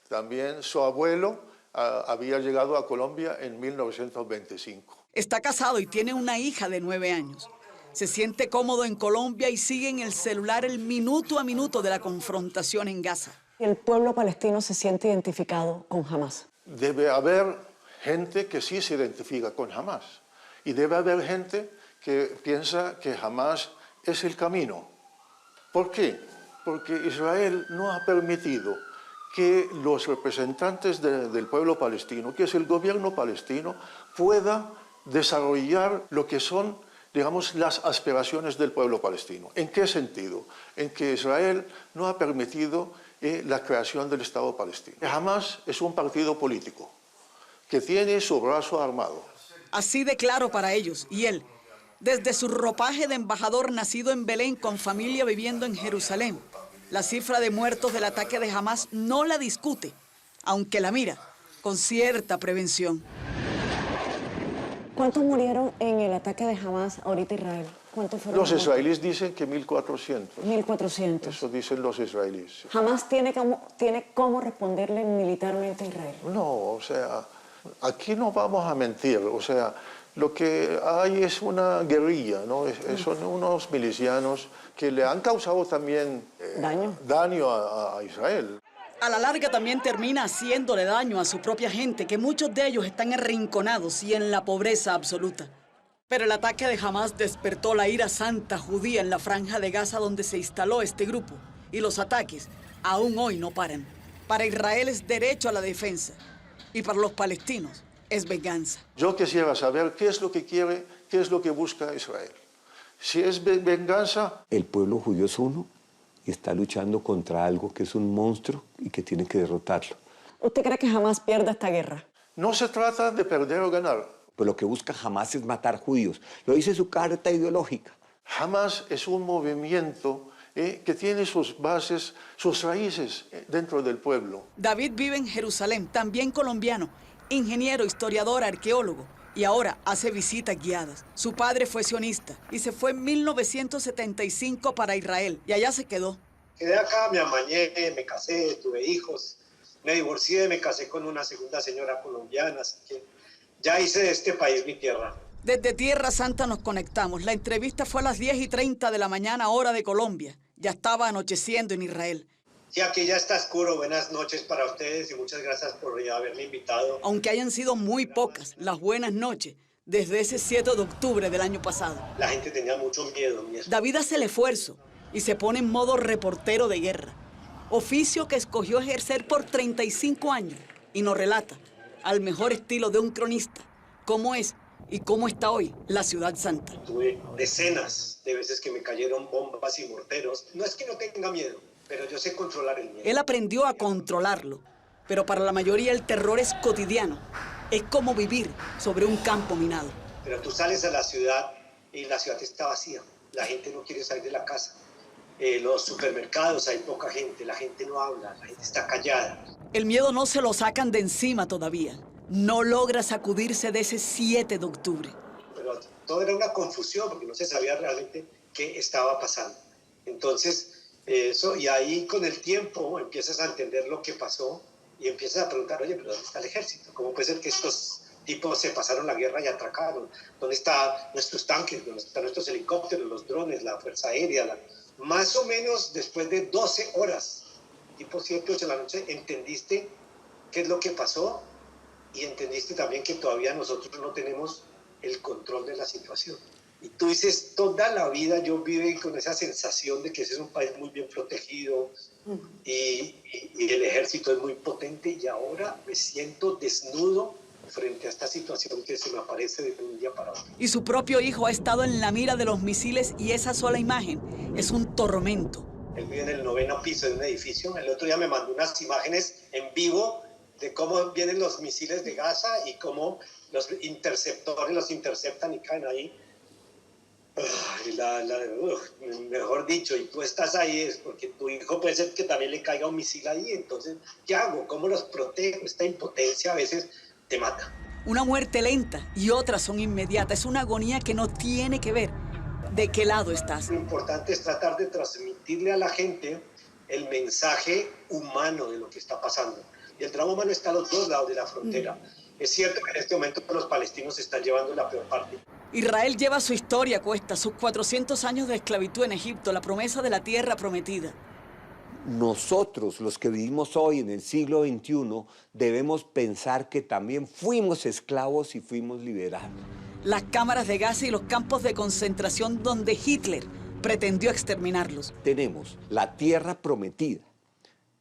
también su abuelo había llegado a Colombia en 1925. Está casado y tiene una hija de 9 años. Se siente cómodo en Colombia y sigue en el celular el minuto a minuto de la confrontación en Gaza. El pueblo palestino se siente identificado con Hamás. Debe haber gente que sí se identifica con Hamás. Y debe haber gente que piensa que Hamás es el camino. ¿Por qué? Porque Israel no ha permitido que los representantes del pueblo palestino, que es el gobierno palestino, pueda desarrollar lo que son, digamos, las aspiraciones del pueblo palestino. ¿En qué sentido? En que Israel no ha permitido la creación del Estado palestino. Hamás es un partido político que tiene su brazo armado. Así de claro para ellos, y él, desde su ropaje de embajador nacido en Belén con familia viviendo en Jerusalén, la cifra de muertos del ataque de Hamás no la discute, aunque la mira con cierta prevención. ¿Cuántos murieron en el ataque de Hamás ahorita Israel? ¿Cuántos fueron? Los israelíes dicen que 1.400. 1.400. Eso dicen los israelíes. ¿Hamás tiene cómo responderle militarmente a Israel? No, o sea, aquí no vamos a mentir, o sea, lo que hay es una guerrilla, ¿no? Son unos milicianos que le han causado también daño a Israel. A la larga también termina haciéndole daño a su propia gente, que muchos de ellos están arrinconados y en la pobreza absoluta. Pero el ataque de Hamás despertó la ira santa judía en la franja de Gaza donde se instaló este grupo. Y los ataques aún hoy no paran. Para Israel es derecho a la defensa y para los palestinos es venganza. Yo quisiera saber qué es lo que quiere, qué es lo que busca Israel. Si es venganza... El pueblo judío es uno y está luchando contra algo que es un monstruo y que tiene que derrotarlo. ¿Usted cree que Hamás pierda esta guerra? No se trata de perder o ganar. Pues lo que busca Hamás es matar judíos. Lo dice su carta ideológica. Hamás es un movimiento que tiene sus bases, sus raíces dentro del pueblo. David vive en Jerusalén, también colombiano, ingeniero, historiador, arqueólogo, y ahora hace visitas guiadas. Su padre fue sionista y se fue en 1975 para Israel, y allá se quedó. Quedé acá, me amañé, me casé, tuve hijos, me divorcié, me casé con una segunda señora colombiana, así que ya hice de este país mi tierra. Desde Tierra Santa nos conectamos. La entrevista fue a las 10:30 de la mañana, hora de Colombia. Ya estaba anocheciendo en Israel. Sí, aquí ya está oscuro. Buenas noches para ustedes y muchas gracias por haberme invitado. Aunque hayan sido muy pocas las buenas noches desde ese 7 de octubre del año pasado. La gente tenía mucho miedo. David hace el esfuerzo y se pone en modo reportero de guerra. oficio que escogió ejercer por 35 años y nos relata, al mejor estilo de un cronista, cómo es y cómo está hoy la Ciudad Santa. Tuve decenas de veces que me cayeron bombas y morteros. No es que no tenga miedo, pero yo sé controlar el miedo. Él aprendió a controlarlo, pero para la mayoría el terror es cotidiano. Es como vivir sobre un campo minado. Pero tú sales a la ciudad y la ciudad está vacía. La gente no quiere salir de la casa. Los supermercados hay poca gente, la gente no habla, la gente está callada. El miedo no se lo sacan de encima todavía. No logra sacudirse de ese 7 de octubre. Pero todo era una confusión porque no se sabía realmente qué estaba pasando. Entonces, eso, y ahí con el tiempo empiezas a entender lo que pasó y empiezas a preguntar, oye, pero ¿dónde está el ejército? ¿Cómo puede ser que estos tipos se pasaron la guerra y atracaron? ¿Dónde están nuestros tanques? ¿Dónde están nuestros helicópteros, los drones, la fuerza aérea? Más o menos después de 12 horas, tipo 7, 8 de la noche, entendiste qué es lo que pasó y entendiste también que todavía nosotros no tenemos el control de la situación. Y tú dices, toda la vida yo viví con esa sensación de que ese es un país muy bien protegido y el ejército es muy potente, y ahora me siento desnudo frente a esta situación que se me aparece de un día para otro. Y su propio hijo ha estado en la mira de los misiles y esa sola imagen es un tormento. Él vive en el 9º piso de un edificio. El otro día me mandó unas imágenes en vivo de cómo vienen los misiles de Gaza y cómo los interceptores los interceptan y caen ahí. Mejor dicho, y tú estás ahí es porque tu hijo puede ser que también le caiga un misil ahí. Entonces, ¿qué hago? ¿Cómo los protejo? Esta impotencia a veces te mata. Una muerte lenta y otras son inmediatas. Es una agonía que no tiene que ver de qué lado estás. Lo importante es tratar de transmitirle a la gente el mensaje humano de lo que está pasando. Y el drama humano está a los dos lados de la frontera. Es cierto que en este momento los palestinos están llevando la peor parte. Israel lleva su historia a cuesta, sus 400 años de esclavitud en Egipto, la promesa de la tierra prometida. Nosotros, los que vivimos hoy en el siglo XXI, debemos pensar que también fuimos esclavos y fuimos liberados. Las cámaras de gas y los campos de concentración donde Hitler pretendió exterminarlos. Tenemos la tierra prometida,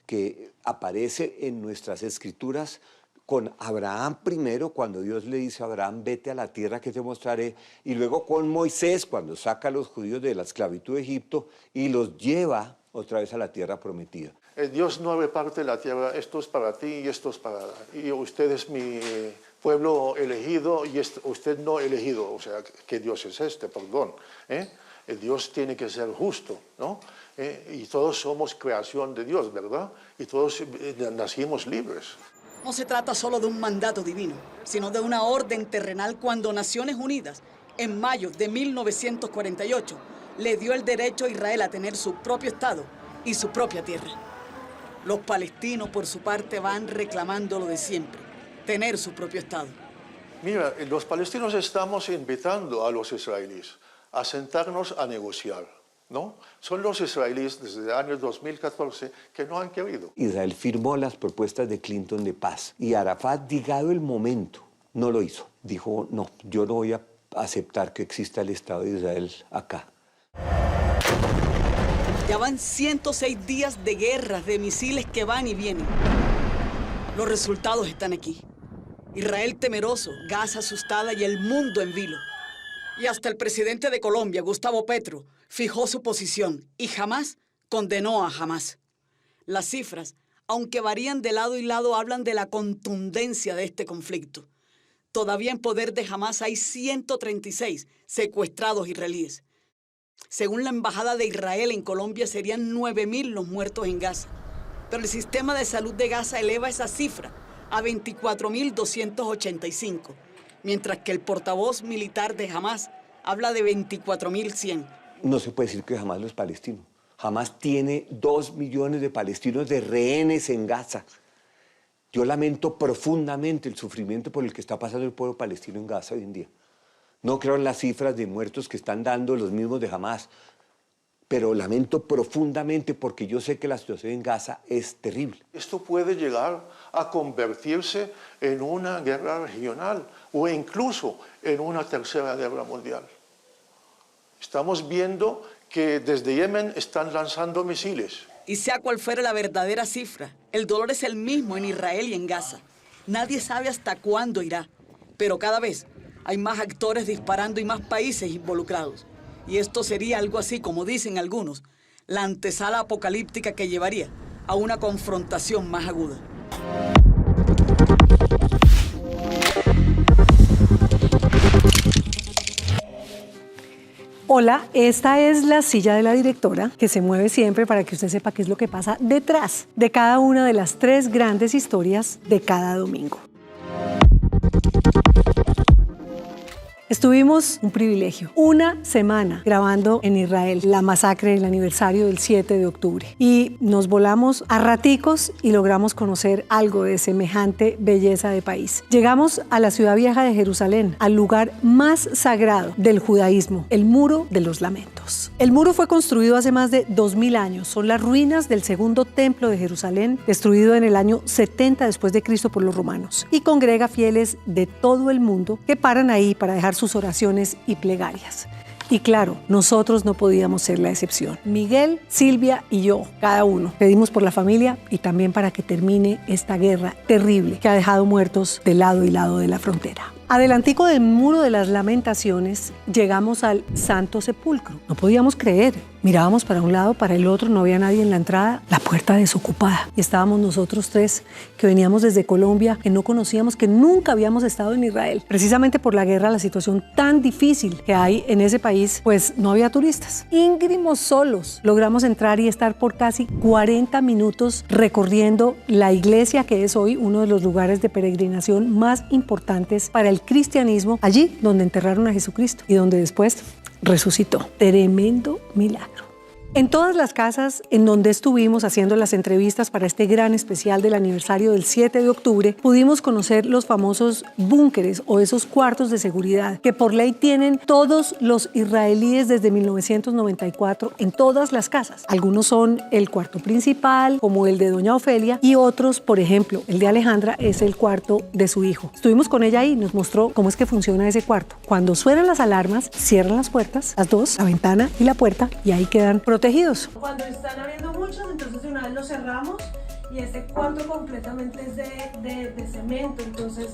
que aparece en nuestras escrituras con Abraham primero, cuando Dios le dice a Abraham, vete a la tierra que te mostraré, y luego con Moisés, cuando saca a los judíos de la esclavitud de Egipto y los lleva otra vez a la tierra prometida. Dios no reparte la tierra, esto es para ti y esto es para... Y usted es mi pueblo elegido y usted no elegido. O sea, ¿qué Dios es este? Perdón. El Dios tiene que ser justo, ¿no? Y todos somos creación de Dios, ¿verdad? Y todos nacimos libres. No se trata solo de un mandato divino, sino de una orden terrenal cuando Naciones Unidas, en mayo de 1948, le dio el derecho a Israel a tener su propio Estado y su propia tierra. Los palestinos, por su parte, van reclamando lo de siempre, tener su propio Estado. Mira, los palestinos estamos invitando a los israelíes a sentarnos a negociar, ¿no? Son los israelíes desde el año 2014 que no han querido. Israel firmó las propuestas de Clinton de paz y Arafat, llegado el momento, no lo hizo. Dijo, no, yo no voy a aceptar que exista el Estado de Israel acá. Ya van 106 días de guerras, de misiles que van y vienen. Los resultados están aquí. Israel temeroso, Gaza asustada y el mundo en vilo. Y hasta el presidente de Colombia, Gustavo Petro, fijó su posición y jamás condenó a Hamás. Las cifras, aunque varían de lado y lado, hablan de la contundencia de este conflicto. Todavía en poder de Hamás hay 136 secuestrados israelíes. Según la Embajada de Israel en Colombia, serían 9.000 los muertos en Gaza. Pero el sistema de salud de Gaza eleva esa cifra a 24.285, mientras que el portavoz militar de Hamás habla de 24.100. No se puede decir que Hamás no es palestino. Hamás tiene 2 millones de palestinos de rehenes en Gaza. Yo lamento profundamente el sufrimiento por el que está pasando el pueblo palestino en Gaza hoy en día. No creo en las cifras de muertos que están dando los mismos de Hamás, pero lamento profundamente porque yo sé que la situación en Gaza es terrible. Esto puede llegar a convertirse en una guerra regional o incluso en una tercera guerra mundial. Estamos viendo que desde Yemen están lanzando misiles. Y sea cual fuera la verdadera cifra, el dolor es el mismo en Israel y en Gaza. Nadie sabe hasta cuándo irá, pero cada vez hay más actores disparando y más países involucrados. Y esto sería algo así, como dicen algunos, la antesala apocalíptica que llevaría a una confrontación más aguda. Hola, esta es la silla de la directora que se mueve siempre para que usted sepa qué es lo que pasa detrás de cada una de las 3 grandes historias de cada domingo. Estuvimos un privilegio, una semana grabando en Israel la masacre del aniversario del 7 de octubre y nos volamos a raticos y logramos conocer algo de semejante belleza de país. Llegamos a la ciudad vieja de Jerusalén, al lugar más sagrado del judaísmo, el Muro de los Lamentos. El muro fue construido hace más de 2000 años, son las ruinas del segundo templo de Jerusalén, destruido en el año 70 después de Cristo por los romanos, y congrega fieles de todo el mundo que paran ahí para dejar sus oraciones y plegarias. Y claro, nosotros no podíamos ser la excepción. Miguel, Silvia y yo, cada uno, pedimos por la familia y también para que termine esta guerra terrible que ha dejado muertos de lado y lado de la frontera. Adelantico del Muro de las Lamentaciones, llegamos al Santo Sepulcro. No podíamos creer. Mirábamos para un lado, para el otro, no había nadie en la entrada, la puerta desocupada. Y estábamos nosotros 3, que veníamos desde Colombia, que no conocíamos, que nunca habíamos estado en Israel. Precisamente por la guerra, la situación tan difícil que hay en ese país, pues no había turistas. Íngrimos solos, logramos entrar y estar por casi 40 minutos recorriendo la iglesia, que es hoy uno de los lugares de peregrinación más importantes para el cristianismo, allí donde enterraron a Jesucristo y donde después resucitó. Tremendo milagro. En todas las casas en donde estuvimos haciendo las entrevistas para este gran especial del aniversario del 7 de octubre, pudimos conocer los famosos búnkeres o esos cuartos de seguridad que por ley tienen todos los israelíes desde 1994 en todas las casas. Algunos son el cuarto principal, como el de doña Ofelia, y otros, por ejemplo, el de Alejandra, es el cuarto de su hijo. Estuvimos con ella ahí y nos mostró cómo es que funciona ese cuarto. Cuando suenan las alarmas, cierran las puertas, las dos, la ventana y la puerta, y ahí quedan protegidos. Cuando están abriendo muchos, entonces de una vez lo cerramos y este cuarto completamente es de cemento, entonces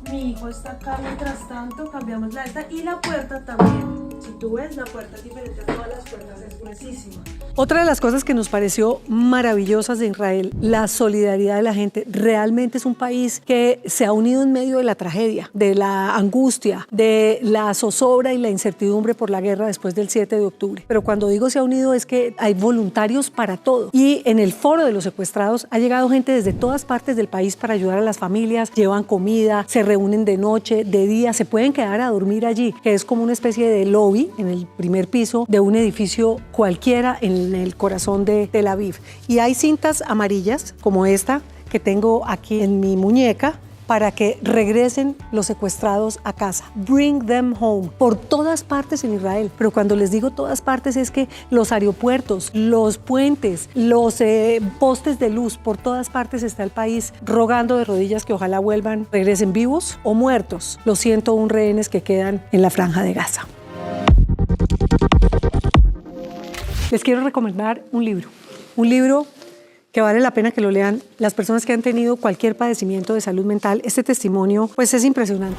mi hijo está acá mientras tanto, cambiamos la esta y la puerta también. Si tú ves, la puerta es diferente a todas las puertas, es gruesísima. Otra de las cosas que nos pareció maravillosas de Israel, la solidaridad de la gente. Realmente es un país que se ha unido en medio de la tragedia, de la angustia, de la zozobra y la incertidumbre por la guerra después del 7 de octubre. Pero cuando digo se ha unido es que hay voluntarios para todo. Y en el foro de los secuestrados ha llegado gente desde todas partes del país para ayudar a las familias, llevan comida, se reúnen de noche, de día, se pueden quedar a dormir allí, que es como una especie de lobby en el primer piso de un edificio cualquiera en el corazón de Tel Aviv. Y hay cintas amarillas como esta que tengo aquí en mi muñeca para que regresen los secuestrados a casa. Bring them home. Por todas partes en Israel. Pero cuando les digo todas partes es que los aeropuertos, los puentes, los postes de luz, por todas partes está el país rogando de rodillas que ojalá vuelvan, regresen vivos o muertos los 101 rehenes que quedan en la franja de Gaza. Les quiero recomendar un libro que vale la pena que lo lean las personas que han tenido cualquier padecimiento de salud mental. Este testimonio pues es impresionante.